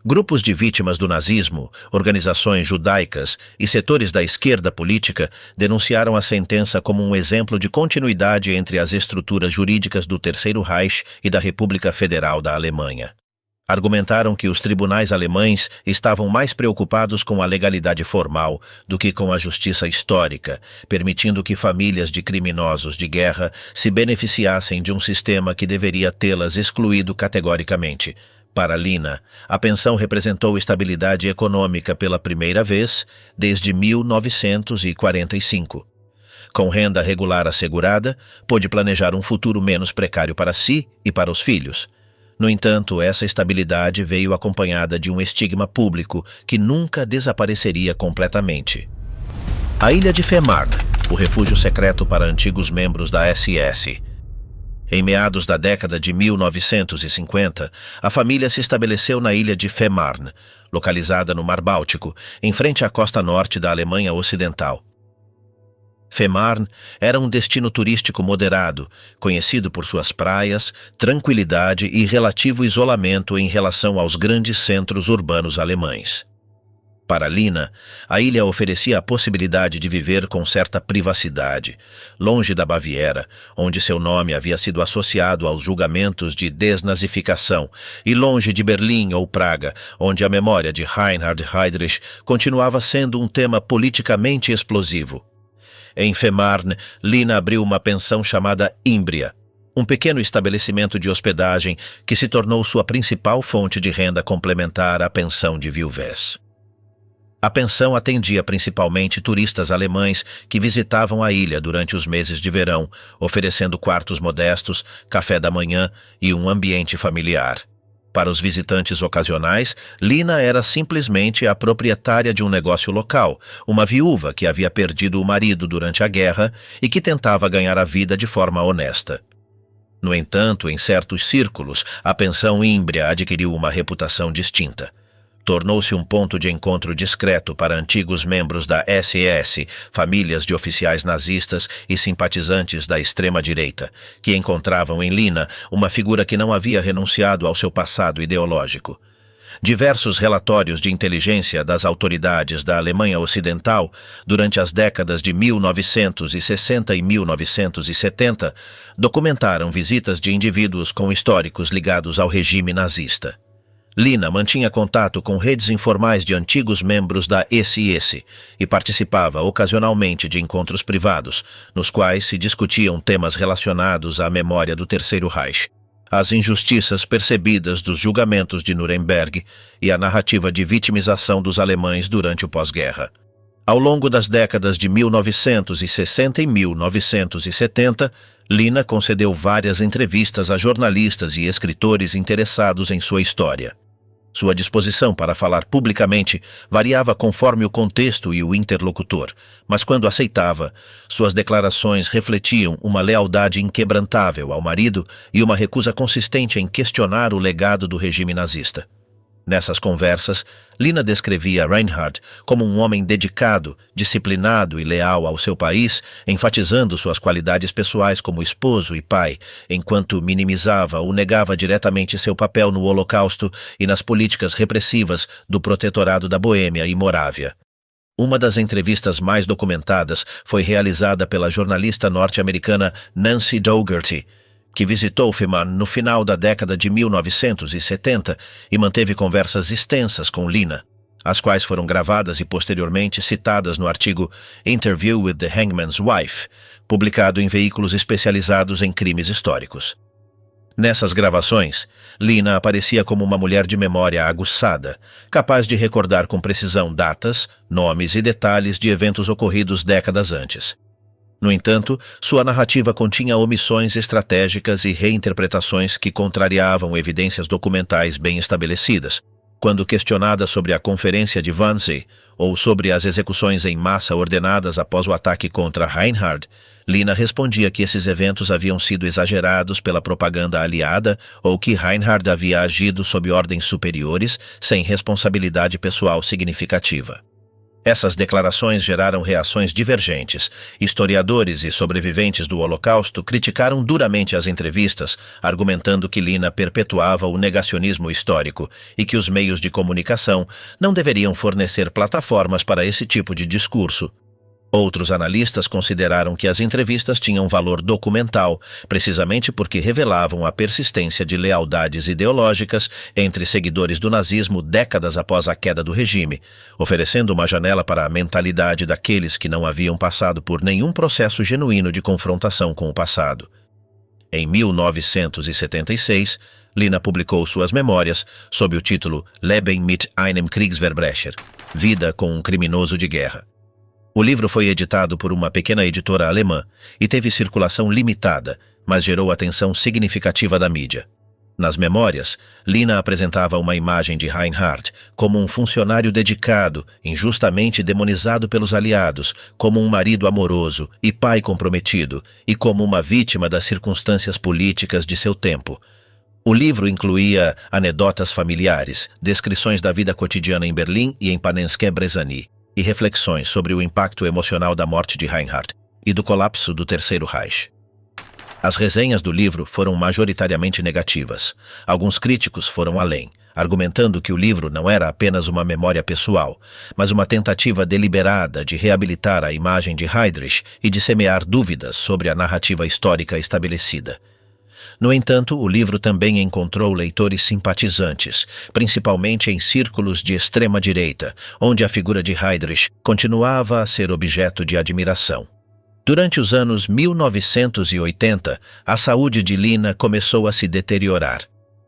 Grupos de vítimas do nazismo, organizações judaicas e setores da esquerda política denunciaram a sentença como um exemplo de continuidade entre as estruturas jurídicas do Terceiro Reich e da República Federal da Alemanha. Argumentaram que os tribunais alemães estavam mais preocupados com a legalidade formal do que com a justiça histórica, permitindo que famílias de criminosos de guerra se beneficiassem de um sistema que deveria tê-las excluído categoricamente. Para Lina, a pensão representou estabilidade econômica pela primeira vez desde 1945. Com renda regular assegurada, pôde planejar um futuro menos precário para si e para os filhos. No entanto, essa estabilidade veio acompanhada de um estigma público que nunca desapareceria completamente. A ilha de Fehmarn, o refúgio secreto para antigos membros da SS. Em meados da década de 1950, a família se estabeleceu na ilha de Fehmarn, localizada no Mar Báltico, em frente à costa norte da Alemanha Ocidental. Fehmarn era um destino turístico moderado, conhecido por suas praias, tranquilidade e relativo isolamento em relação aos grandes centros urbanos alemães. Para Lina, a ilha oferecia a possibilidade de viver com certa privacidade, longe da Baviera, onde seu nome havia sido associado aos julgamentos de desnazificação, e longe de Berlim ou Praga, onde a memória de Reinhard Heydrich continuava sendo um tema politicamente explosivo. Em Fehmarn, Lina abriu uma pensão chamada Imbria, um pequeno estabelecimento de hospedagem que se tornou sua principal fonte de renda complementar à pensão de viuvez. A pensão atendia principalmente turistas alemães que visitavam a ilha durante os meses de verão, oferecendo quartos modestos, café da manhã e um ambiente familiar. Para os visitantes ocasionais, Lina era simplesmente a proprietária de um negócio local, uma viúva que havia perdido o marido durante a guerra e que tentava ganhar a vida de forma honesta. No entanto, em certos círculos, a pensão Imbria adquiriu uma reputação distinta. Tornou-se um ponto de encontro discreto para antigos membros da SS, famílias de oficiais nazistas e simpatizantes da extrema-direita, que encontravam em Lina uma figura que não havia renunciado ao seu passado ideológico. Diversos relatórios de inteligência das autoridades da Alemanha Ocidental durante as décadas de 1960 e 1970 documentaram visitas de indivíduos com históricos ligados ao regime nazista. Lina mantinha contato com redes informais de antigos membros da SS e participava ocasionalmente de encontros privados, nos quais se discutiam temas relacionados à memória do Terceiro Reich, as injustiças percebidas dos julgamentos de Nuremberg e a narrativa de vitimização dos alemães durante o pós-guerra. Ao longo das décadas de 1960 e 1970, Lina concedeu várias entrevistas a jornalistas e escritores interessados em sua história. Sua disposição para falar publicamente variava conforme o contexto e o interlocutor, mas quando aceitava, suas declarações refletiam uma lealdade inquebrantável ao marido e uma recusa consistente em questionar o legado do regime nazista. Nessas conversas, Lina descrevia Reinhard como um homem dedicado, disciplinado e leal ao seu país, enfatizando suas qualidades pessoais como esposo e pai, enquanto minimizava ou negava diretamente seu papel no Holocausto e nas políticas repressivas do Protetorado da Boêmia e Morávia. Uma das entrevistas mais documentadas foi realizada pela jornalista norte-americana Nancy Dougherty, que visitou Fehmarn no final da década de 1970 e manteve conversas extensas com Lina, as quais foram gravadas e posteriormente citadas no artigo Interview with the Hangman's Wife, publicado em veículos especializados em crimes históricos. Nessas gravações, Lina aparecia como uma mulher de memória aguçada, capaz de recordar com precisão datas, nomes e detalhes de eventos ocorridos décadas antes. No entanto, sua narrativa continha omissões estratégicas e reinterpretações que contrariavam evidências documentais bem estabelecidas. Quando questionada sobre a Conferência de Wannsee ou sobre as execuções em massa ordenadas após o ataque contra Reinhard, Lina respondia que esses eventos haviam sido exagerados pela propaganda aliada ou que Reinhard havia agido sob ordens superiores sem responsabilidade pessoal significativa. Essas declarações geraram reações divergentes. Historiadores e sobreviventes do Holocausto criticaram duramente as entrevistas, argumentando que Lina perpetuava o negacionismo histórico e que os meios de comunicação não deveriam fornecer plataformas para esse tipo de discurso. Outros analistas consideraram que as entrevistas tinham valor documental, precisamente porque revelavam a persistência de lealdades ideológicas entre seguidores do nazismo décadas após a queda do regime, oferecendo uma janela para a mentalidade daqueles que não haviam passado por nenhum processo genuíno de confrontação com o passado. Em 1976, Lina publicou suas memórias sob o título Leben mit einem Kriegsverbrecher, Vida com um criminoso de guerra. O livro foi editado por uma pequena editora alemã e teve circulação limitada, mas gerou atenção significativa da mídia. Nas memórias, Lina apresentava uma imagem de Reinhard como um funcionário dedicado, injustamente demonizado pelos aliados, como um marido amoroso e pai comprometido, e como uma vítima das circunstâncias políticas de seu tempo. O livro incluía anedotas familiares, descrições da vida cotidiana em Berlim e em Panenské Brezhany, e reflexões sobre o impacto emocional da morte de Reinhard e do colapso do Terceiro Reich. As resenhas do livro foram majoritariamente negativas. Alguns críticos foram além, argumentando que o livro não era apenas uma memória pessoal, mas uma tentativa deliberada de reabilitar a imagem de Heydrich e de semear dúvidas sobre a narrativa histórica estabelecida. No entanto, o livro também encontrou leitores simpatizantes, principalmente em círculos de extrema-direita, onde a figura de Heydrich continuava a ser objeto de admiração. Durante os anos 1980, a saúde de Lina começou a se deteriorar.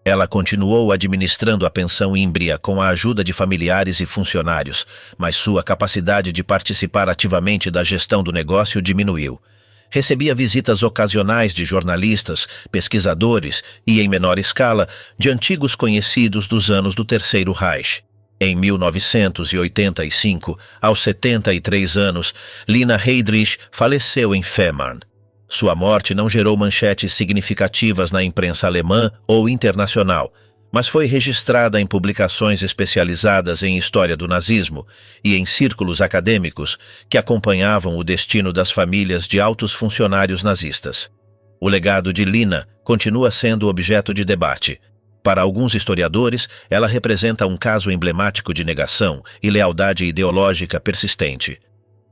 Ela continuou administrando a pensão ímbria com a ajuda de familiares e funcionários, mas sua capacidade de participar ativamente da gestão do negócio diminuiu. Recebia visitas ocasionais de jornalistas, pesquisadores e, em menor escala, de antigos conhecidos dos anos do Terceiro Reich. Em 1985, aos 73 anos, Lina Heydrich faleceu em Fehmarn. Sua morte não gerou manchetes significativas na imprensa alemã ou internacional, mas foi registrada em publicações especializadas em história do nazismo e em círculos acadêmicos que acompanhavam o destino das famílias de altos funcionários nazistas. O legado de Lina continua sendo objeto de debate. Para alguns historiadores, ela representa um caso emblemático de negação e lealdade ideológica persistente.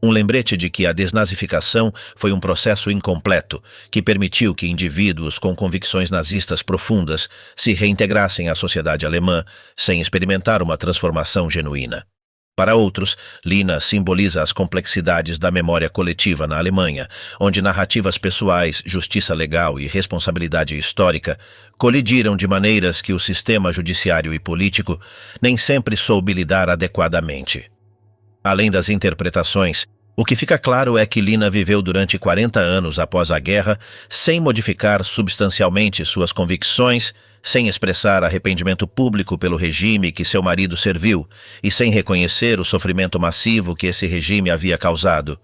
Um lembrete de que a desnazificação foi um processo incompleto, que permitiu que indivíduos com convicções nazistas profundas se reintegrassem à sociedade alemã, sem experimentar uma transformação genuína. Para outros, Lina simboliza as complexidades da memória coletiva na Alemanha, onde narrativas pessoais, justiça legal e responsabilidade histórica colidiram de maneiras que o sistema judiciário e político nem sempre soube lidar adequadamente. Além das interpretações, o que fica claro é que Lina viveu durante 40 anos após a guerra sem modificar substancialmente suas convicções, sem expressar arrependimento público pelo regime que seu marido serviu e sem reconhecer o sofrimento massivo que esse regime havia causado.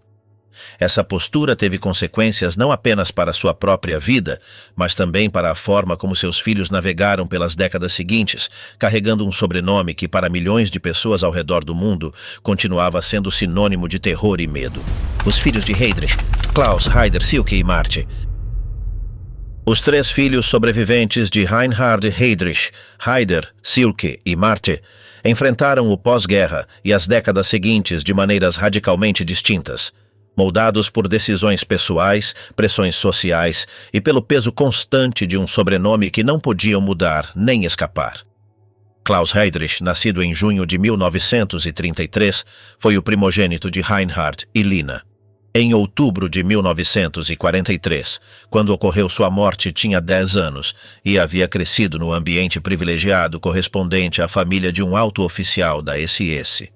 Essa postura teve consequências não apenas para sua própria vida, mas também para a forma como seus filhos navegaram pelas décadas seguintes, carregando um sobrenome que, para milhões de pessoas ao redor do mundo, continuava sendo sinônimo de terror e medo. Os filhos de Heydrich, Klaus, Haider, Silke e Marte. Os 3 filhos sobreviventes de Reinhard Heydrich, Haider, Silke e Marte, enfrentaram o pós-guerra e as décadas seguintes de maneiras radicalmente distintas, moldados por decisões pessoais, pressões sociais e pelo peso constante de um sobrenome que não podiam mudar nem escapar. Klaus Heydrich, nascido em junho de 1933, foi o primogênito de Reinhard e Lina. Em outubro de 1943, quando ocorreu sua morte, tinha 10 anos e havia crescido no ambiente privilegiado correspondente à família de um alto oficial da SS.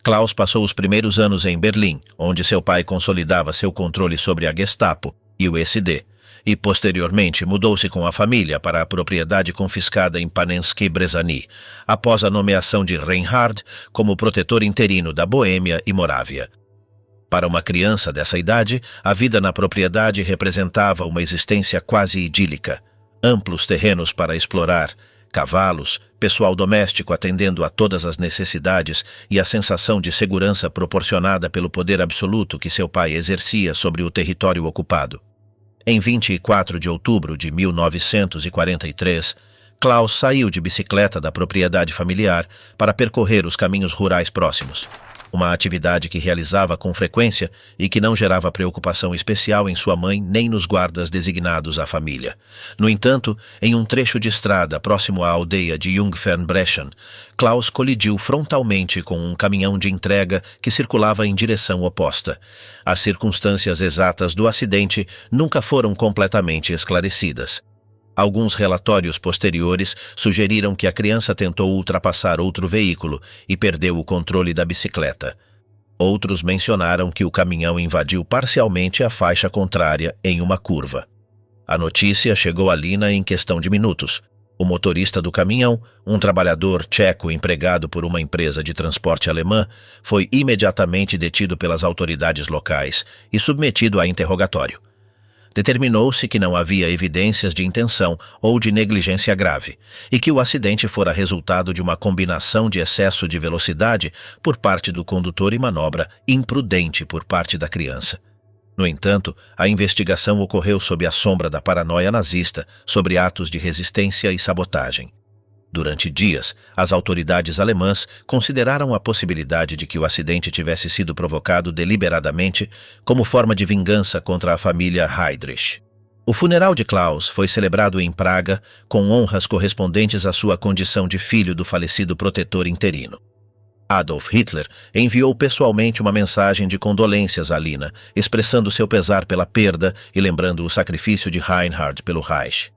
Klaus passou os primeiros anos em Berlim, onde seu pai consolidava seu controle sobre a Gestapo e o SD, e posteriormente mudou-se com a família para a propriedade confiscada em Panensky Brezhny, após a nomeação de Reinhard como protetor interino da Boêmia e Morávia. Para uma criança dessa idade, a vida na propriedade representava uma existência quase idílica. Amplos terrenos para explorar, cavalos, pessoal doméstico atendendo a todas as necessidades e a sensação de segurança proporcionada pelo poder absoluto que seu pai exercia sobre o território ocupado. Em 24 de outubro de 1943, Klaus saiu de bicicleta da propriedade familiar para percorrer os caminhos rurais próximos. Uma atividade que realizava com frequência e que não gerava preocupação especial em sua mãe nem nos guardas designados à família. No entanto, em um trecho de estrada próximo à aldeia de Jungfernbrechen, Klaus colidiu frontalmente com um caminhão de entrega que circulava em direção oposta. As circunstâncias exatas do acidente nunca foram completamente esclarecidas. Alguns relatórios posteriores sugeriram que a criança tentou ultrapassar outro veículo e perdeu o controle da bicicleta. Outros mencionaram que o caminhão invadiu parcialmente a faixa contrária em uma curva. A notícia chegou a Lina em questão de minutos. O motorista do caminhão, um trabalhador tcheco empregado por uma empresa de transporte alemã, foi imediatamente detido pelas autoridades locais e submetido a interrogatório. Determinou-se que não havia evidências de intenção ou de negligência grave e que o acidente fora resultado de uma combinação de excesso de velocidade por parte do condutor e manobra imprudente por parte da criança. No entanto, a investigação ocorreu sob a sombra da paranoia nazista sobre atos de resistência e sabotagem. Durante dias, as autoridades alemãs consideraram a possibilidade de que o acidente tivesse sido provocado deliberadamente como forma de vingança contra a família Heydrich. O funeral de Klaus foi celebrado em Praga com honras correspondentes à sua condição de filho do falecido protetor interino. Adolf Hitler enviou pessoalmente uma mensagem de condolências a Lina, expressando seu pesar pela perda e lembrando o sacrifício de Reinhard pelo Reich.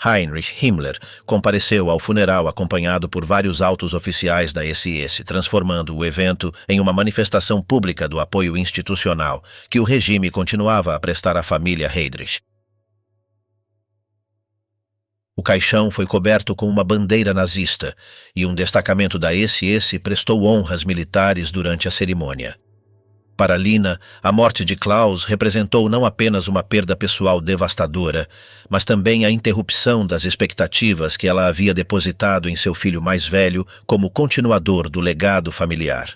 Heinrich Himmler compareceu ao funeral acompanhado por vários altos oficiais da SS, transformando o evento em uma manifestação pública do apoio institucional que o regime continuava a prestar à família Heydrich. O caixão foi coberto com uma bandeira nazista e um destacamento da SS prestou honras militares durante a cerimônia. Para Lina, a morte de Klaus representou não apenas uma perda pessoal devastadora, mas também a interrupção das expectativas que ela havia depositado em seu filho mais velho como continuador do legado familiar.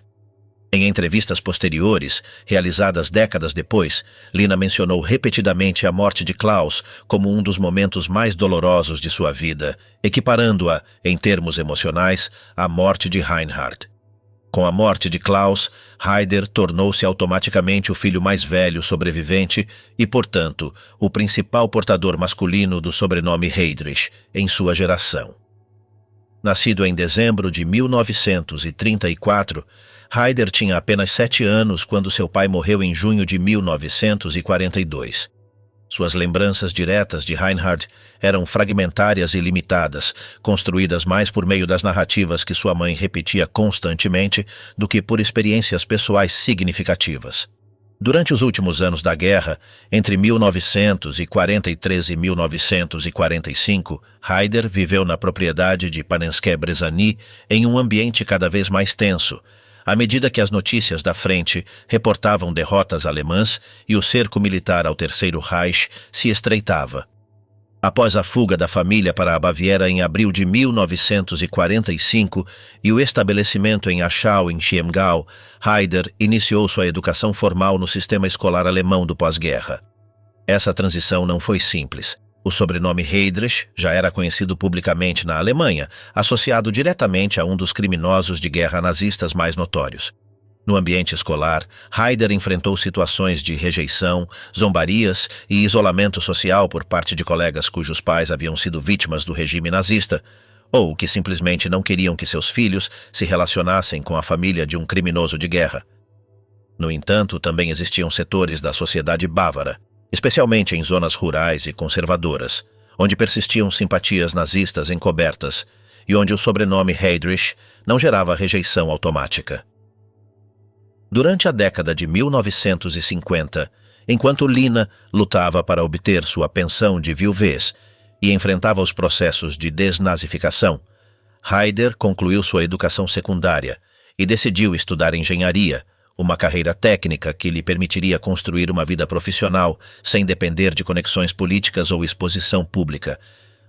Em entrevistas posteriores, realizadas décadas depois, Lina mencionou repetidamente a morte de Klaus como um dos momentos mais dolorosos de sua vida, equiparando-a, em termos emocionais, à morte de Reinhard. Com a morte de Klaus, Haider tornou-se automaticamente o filho mais velho sobrevivente e, portanto, o principal portador masculino do sobrenome Heydrich em sua geração. Nascido em dezembro de 1934, Haider tinha apenas 7 anos quando seu pai morreu em junho de 1942. Suas lembranças diretas de Reinhard eram fragmentárias e limitadas, construídas mais por meio das narrativas que sua mãe repetia constantemente do que por experiências pessoais significativas. Durante os últimos anos da guerra, entre 1943 e 1945, Haider viveu na propriedade de Panenské Brezhany em um ambiente cada vez mais tenso, à medida que as notícias da frente reportavam derrotas alemãs e o cerco militar ao Terceiro Reich se estreitava. Após a fuga da família para a Baviera em abril de 1945 e o estabelecimento em Achau, em Chiemgau, Haider iniciou sua educação formal no sistema escolar alemão do pós-guerra. Essa transição não foi simples. O sobrenome Heydrich já era conhecido publicamente na Alemanha, associado diretamente a um dos criminosos de guerra nazistas mais notórios. No ambiente escolar, Haider enfrentou situações de rejeição, zombarias e isolamento social por parte de colegas cujos pais haviam sido vítimas do regime nazista, ou que simplesmente não queriam que seus filhos se relacionassem com a família de um criminoso de guerra. No entanto, também existiam setores da sociedade bávara, especialmente em zonas rurais e conservadoras, onde persistiam simpatias nazistas encobertas e onde o sobrenome Heydrich não gerava rejeição automática. Durante a década de 1950, enquanto Lina lutava para obter sua pensão de viuvez e enfrentava os processos de desnazificação, Haider concluiu sua educação secundária e decidiu estudar engenharia, uma carreira técnica que lhe permitiria construir uma vida profissional sem depender de conexões políticas ou exposição pública.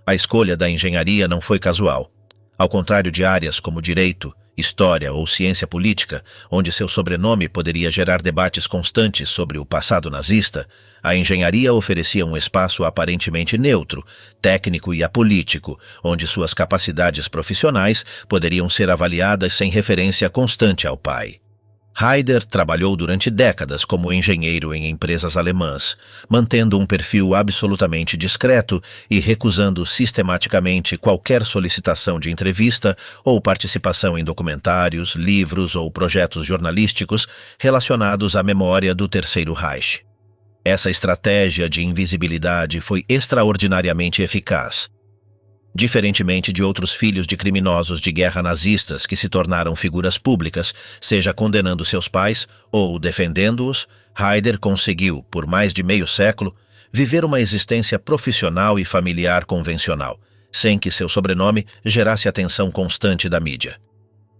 A escolha da engenharia não foi casual. Ao contrário de áreas como direito, história ou ciência política, onde seu sobrenome poderia gerar debates constantes sobre o passado nazista, a engenharia oferecia um espaço aparentemente neutro, técnico e apolítico, onde suas capacidades profissionais poderiam ser avaliadas sem referência constante ao pai. Haider trabalhou durante décadas como engenheiro em empresas alemãs, mantendo um perfil absolutamente discreto e recusando sistematicamente qualquer solicitação de entrevista ou participação em documentários, livros ou projetos jornalísticos relacionados à memória do Terceiro Reich. Essa estratégia de invisibilidade foi extraordinariamente eficaz. Diferentemente de outros filhos de criminosos de guerra nazistas que se tornaram figuras públicas, seja condenando seus pais ou defendendo-os, Haider conseguiu, por mais de meio século, viver uma existência profissional e familiar convencional, sem que seu sobrenome gerasse atenção constante da mídia.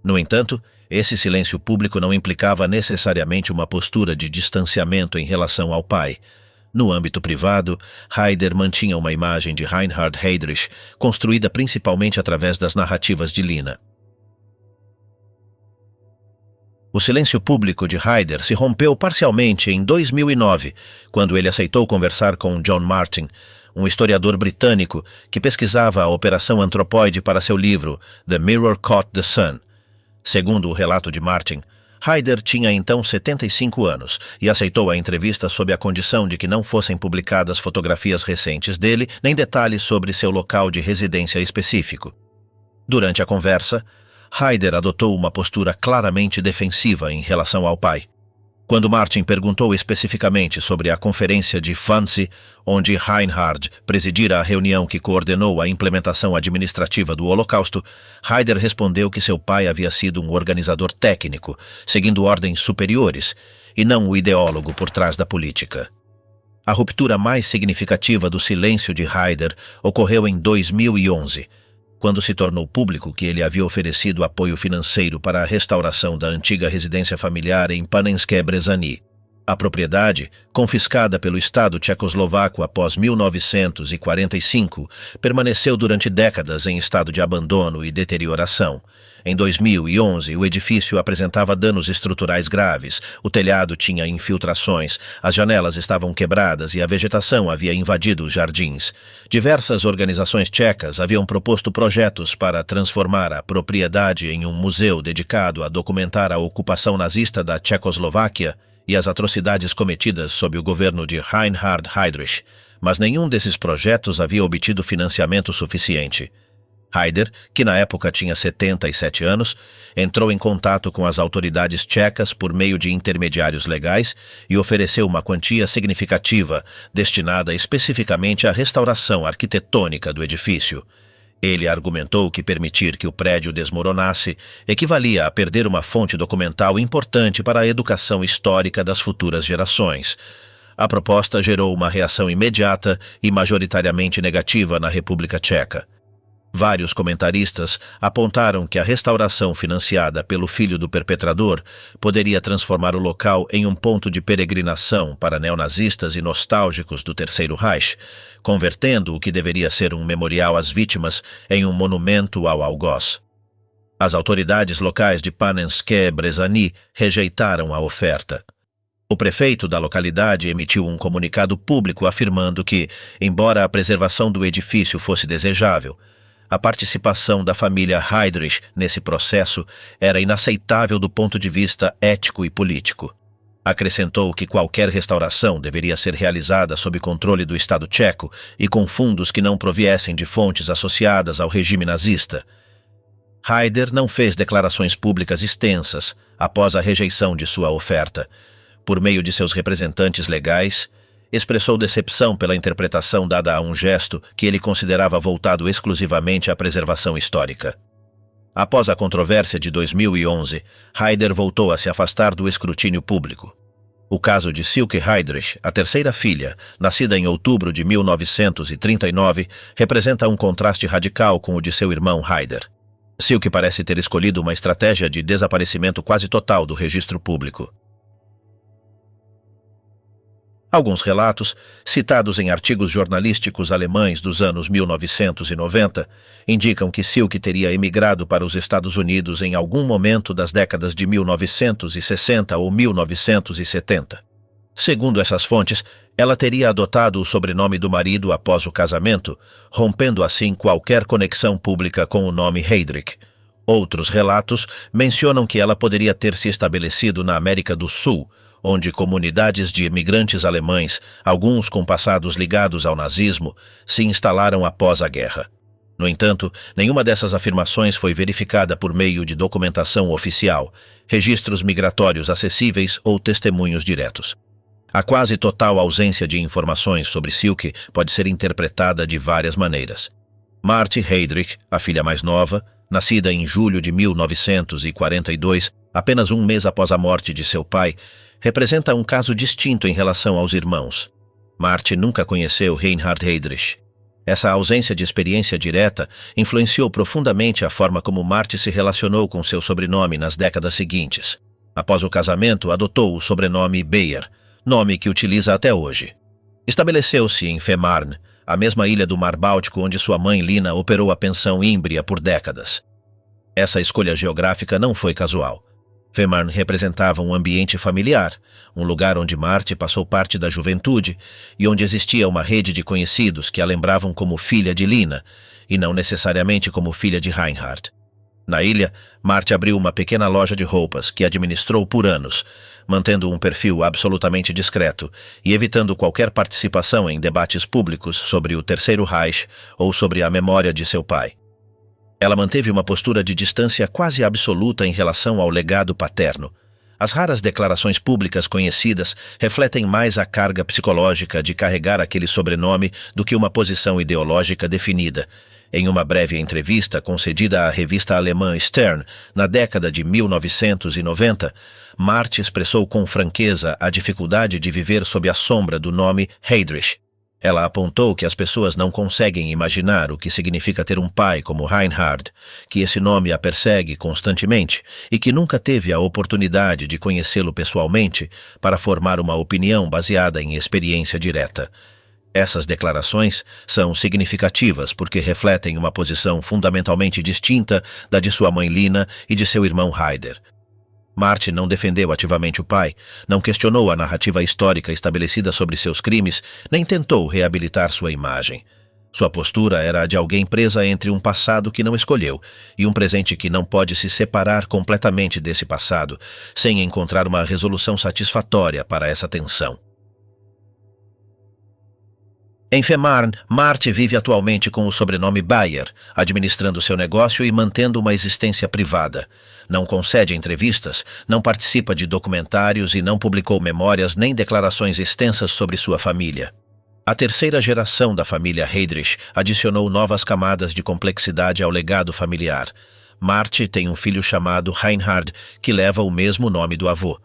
No entanto, esse silêncio público não implicava necessariamente uma postura de distanciamento em relação ao pai. No âmbito privado, Haider mantinha uma imagem de Reinhard Heydrich, construída principalmente através das narrativas de Lina. O silêncio público de Haider se rompeu parcialmente em 2009, quando ele aceitou conversar com John Martin, um historiador britânico que pesquisava a operação Anthropoid para seu livro The Mirror Caught the Sun. Segundo o relato de Martin, Haider tinha então 75 anos e aceitou a entrevista sob a condição de que não fossem publicadas fotografias recentes dele nem detalhes sobre seu local de residência específico. Durante a conversa, Haider adotou uma postura claramente defensiva em relação ao pai. Quando Martin perguntou especificamente sobre a conferência de Wannsee, onde Reinhard presidira a reunião que coordenou a implementação administrativa do Holocausto, Haider respondeu que seu pai havia sido um organizador técnico, seguindo ordens superiores, e não o ideólogo por trás da política. A ruptura mais significativa do silêncio de Haider ocorreu em 2011, quando se tornou público que ele havia oferecido apoio financeiro para a restauração da antiga residência familiar em Panenské Brezhany. A propriedade, confiscada pelo Estado tchecoslovaco após 1945, permaneceu durante décadas em estado de abandono e deterioração. Em 2011, o edifício apresentava danos estruturais graves, o telhado tinha infiltrações, as janelas estavam quebradas e a vegetação havia invadido os jardins. Diversas organizações tchecas haviam proposto projetos para transformar a propriedade em um museu dedicado a documentar a ocupação nazista da Tchecoslováquia e as atrocidades cometidas sob o governo de Reinhard Heydrich, mas nenhum desses projetos havia obtido financiamento suficiente. Haider, que na época tinha 77 anos, entrou em contato com as autoridades tchecas por meio de intermediários legais e ofereceu uma quantia significativa destinada especificamente à restauração arquitetônica do edifício. Ele argumentou que permitir que o prédio desmoronasse equivalia a perder uma fonte documental importante para a educação histórica das futuras gerações. A proposta gerou uma reação imediata e majoritariamente negativa na República Tcheca. Vários comentaristas apontaram que a restauração financiada pelo filho do perpetrador poderia transformar o local em um ponto de peregrinação para neonazistas e nostálgicos do Terceiro Reich, convertendo o que deveria ser um memorial às vítimas em um monumento ao algoz. As autoridades locais de Panenské Brezhany rejeitaram a oferta. O prefeito da localidade emitiu um comunicado público afirmando que, embora a preservação do edifício fosse desejável, a participação da família Heydrich nesse processo era inaceitável do ponto de vista ético e político. Acrescentou que qualquer restauração deveria ser realizada sob controle do Estado tcheco e com fundos que não proviessem de fontes associadas ao regime nazista. Haider não fez declarações públicas extensas após a rejeição de sua oferta. Por meio de seus representantes legais, expressou decepção pela interpretação dada a um gesto que ele considerava voltado exclusivamente à preservação histórica. Após a controvérsia de 2011, Haider voltou a se afastar do escrutínio público. O caso de Silke Heydrich, a terceira filha, nascida em outubro de 1939, representa um contraste radical com o de seu irmão Haider. Silke parece ter escolhido uma estratégia de desaparecimento quase total do registro público. Alguns relatos, citados em artigos jornalísticos alemães dos anos 1990, indicam que Silke teria emigrado para os Estados Unidos em algum momento das décadas de 1960 ou 1970. Segundo essas fontes, ela teria adotado o sobrenome do marido após o casamento, rompendo assim qualquer conexão pública com o nome Heydrich. Outros relatos mencionam que ela poderia ter se estabelecido na América do Sul, onde comunidades de imigrantes alemães, alguns com passados ligados ao nazismo, se instalaram após a guerra. No entanto, nenhuma dessas afirmações foi verificada por meio de documentação oficial, registros migratórios acessíveis ou testemunhos diretos. A quase total ausência de informações sobre Silke pode ser interpretada de várias maneiras. Marthe Heydrich, a filha mais nova, nascida em julho de 1942, apenas um mês após a morte de seu pai, representa um caso distinto em relação aos irmãos. Marthe nunca conheceu Reinhard Heydrich. Essa ausência de experiência direta influenciou profundamente a forma como Marthe se relacionou com seu sobrenome nas décadas seguintes. Após o casamento, adotou o sobrenome Beyer, nome que utiliza até hoje. Estabeleceu-se em Fehmarn, a mesma ilha do Mar Báltico onde sua mãe Lina operou a pensão Ímbria por décadas. Essa escolha geográfica não foi casual. Fehmarn representava um ambiente familiar, um lugar onde Marthe passou parte da juventude e onde existia uma rede de conhecidos que a lembravam como filha de Lina e não necessariamente como filha de Reinhard. Na ilha, Marthe abriu uma pequena loja de roupas que administrou por anos, mantendo um perfil absolutamente discreto e evitando qualquer participação em debates públicos sobre o Terceiro Reich ou sobre a memória de seu pai. Ela manteve uma postura de distância quase absoluta em relação ao legado paterno. As raras declarações públicas conhecidas refletem mais a carga psicológica de carregar aquele sobrenome do que uma posição ideológica definida. Em uma breve entrevista concedida à revista alemã Stern, na década de 1990, Marthe expressou com franqueza a dificuldade de viver sob a sombra do nome Heydrich. Ela apontou que as pessoas não conseguem imaginar o que significa ter um pai como Reinhard, que esse nome a persegue constantemente e que nunca teve a oportunidade de conhecê-lo pessoalmente para formar uma opinião baseada em experiência direta. Essas declarações são significativas porque refletem uma posição fundamentalmente distinta da de sua mãe Lina e de seu irmão Haider. Marthe não defendeu ativamente o pai, não questionou a narrativa histórica estabelecida sobre seus crimes, nem tentou reabilitar sua imagem. Sua postura era a de alguém presa entre um passado que não escolheu e um presente que não pode se separar completamente desse passado, sem encontrar uma resolução satisfatória para essa tensão. Em Fehmarn, Marty vive atualmente com o sobrenome Bayer, administrando seu negócio e mantendo uma existência privada. Não concede entrevistas, não participa de documentários e não publicou memórias nem declarações extensas sobre sua família. A terceira geração da família Heydrich adicionou novas camadas de complexidade ao legado familiar. Marty tem um filho chamado Reinhard, que leva o mesmo nome do avô.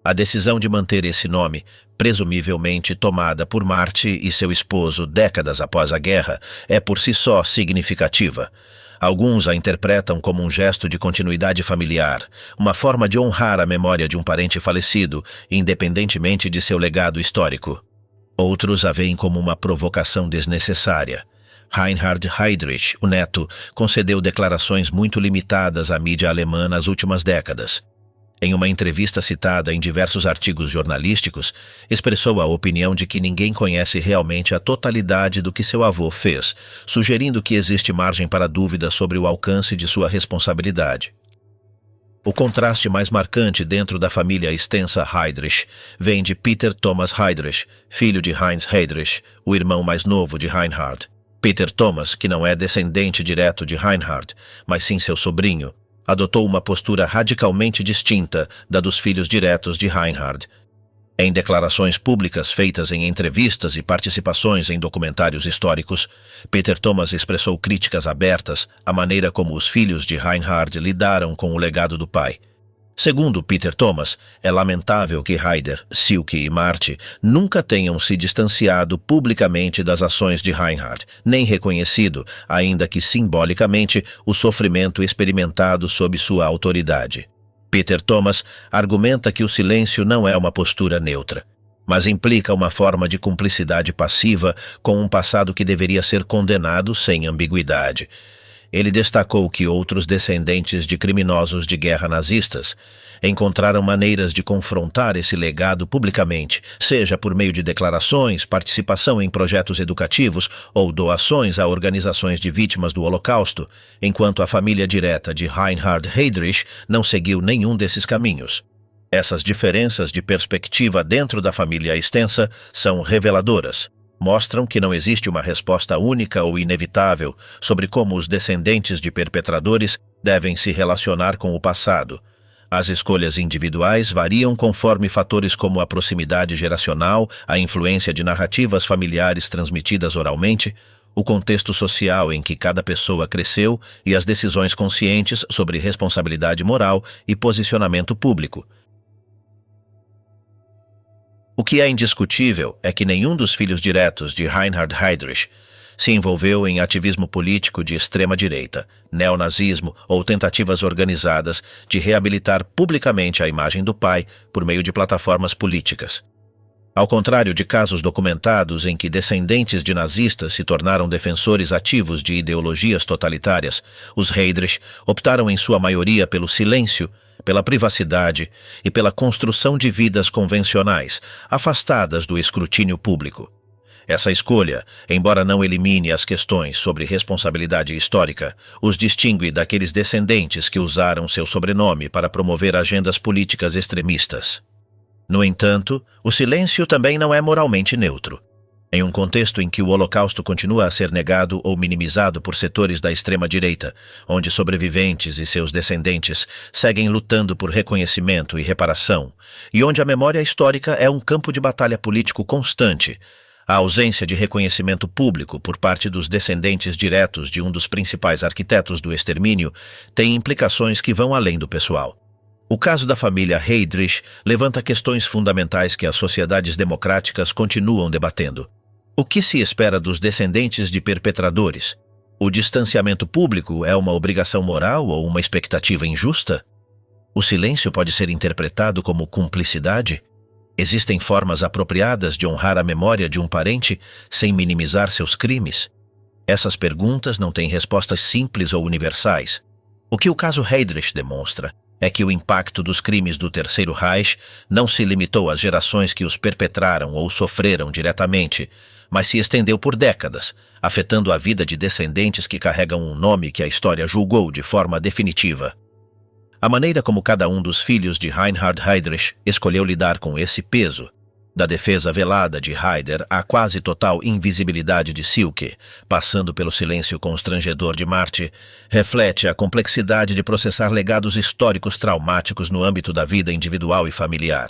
A decisão de manter esse nome, presumivelmente tomada por Marty e seu esposo décadas após a guerra, é por si só significativa. Alguns a interpretam como um gesto de continuidade familiar, uma forma de honrar a memória de um parente falecido, independentemente de seu legado histórico. Outros a veem como uma provocação desnecessária. Reinhard Heydrich, o neto, concedeu declarações muito limitadas à mídia alemã nas últimas décadas. Em uma entrevista citada em diversos artigos jornalísticos, expressou a opinião de que ninguém conhece realmente a totalidade do que seu avô fez, sugerindo que existe margem para dúvida sobre o alcance de sua responsabilidade. O contraste mais marcante dentro da família extensa Heydrich vem de Peter Thomas Heydrich, filho de Heinz Heydrich, o irmão mais novo de Reinhard. Peter Thomas, que não é descendente direto de Reinhard, mas sim seu sobrinho, adotou uma postura radicalmente distinta da dos filhos diretos de Reinhard. Em declarações públicas feitas em entrevistas e participações em documentários históricos, Peter Thomas expressou críticas abertas à maneira como os filhos de Reinhard lidaram com o legado do pai. Segundo Peter Thomas, é lamentável que Heider, Silke e Marty nunca tenham se distanciado publicamente das ações de Reinhard, nem reconhecido, ainda que simbolicamente, o sofrimento experimentado sob sua autoridade. Peter Thomas argumenta que o silêncio não é uma postura neutra, mas implica uma forma de cumplicidade passiva com um passado que deveria ser condenado sem ambiguidade. Ele destacou que outros descendentes de criminosos de guerra nazistas encontraram maneiras de confrontar esse legado publicamente, seja por meio de declarações, participação em projetos educativos ou doações a organizações de vítimas do Holocausto, enquanto a família direta de Reinhard Heydrich não seguiu nenhum desses caminhos. Essas diferenças de perspectiva dentro da família extensa são reveladoras. Mostram que não existe uma resposta única ou inevitável sobre como os descendentes de perpetradores devem se relacionar com o passado. As escolhas individuais variam conforme fatores como a proximidade geracional, a influência de narrativas familiares transmitidas oralmente, o contexto social em que cada pessoa cresceu e as decisões conscientes sobre responsabilidade moral e posicionamento público. O que é indiscutível é que nenhum dos filhos diretos de Reinhard Heydrich se envolveu em ativismo político de extrema-direita, neonazismo ou tentativas organizadas de reabilitar publicamente a imagem do pai por meio de plataformas políticas. Ao contrário de casos documentados em que descendentes de nazistas se tornaram defensores ativos de ideologias totalitárias, os Heydrich optaram em sua maioria pelo silêncio, pela privacidade e pela construção de vidas convencionais, afastadas do escrutínio público. Essa escolha, embora não elimine as questões sobre responsabilidade histórica, os distingue daqueles descendentes que usaram seu sobrenome para promover agendas políticas extremistas. No entanto, o silêncio também não é moralmente neutro. Em um contexto em que o Holocausto continua a ser negado ou minimizado por setores da extrema-direita, onde sobreviventes e seus descendentes seguem lutando por reconhecimento e reparação, e onde a memória histórica é um campo de batalha político constante, a ausência de reconhecimento público por parte dos descendentes diretos de um dos principais arquitetos do extermínio tem implicações que vão além do pessoal. O caso da família Heydrich levanta questões fundamentais que as sociedades democráticas continuam debatendo. O que se espera dos descendentes de perpetradores? O distanciamento público é uma obrigação moral ou uma expectativa injusta? O silêncio pode ser interpretado como cumplicidade? Existem formas apropriadas de honrar a memória de um parente sem minimizar seus crimes? Essas perguntas não têm respostas simples ou universais. O que o caso Heydrich demonstra é que o impacto dos crimes do Terceiro Reich não se limitou às gerações que os perpetraram ou sofreram diretamente, mas se estendeu por décadas, afetando a vida de descendentes que carregam um nome que a história julgou de forma definitiva. A maneira como cada um dos filhos de Reinhard Heydrich escolheu lidar com esse peso Da defesa velada de Ryder à quase total invisibilidade de Silke, passando pelo silêncio constrangedor de Marty, reflete a complexidade de processar legados históricos traumáticos no âmbito da vida individual e familiar.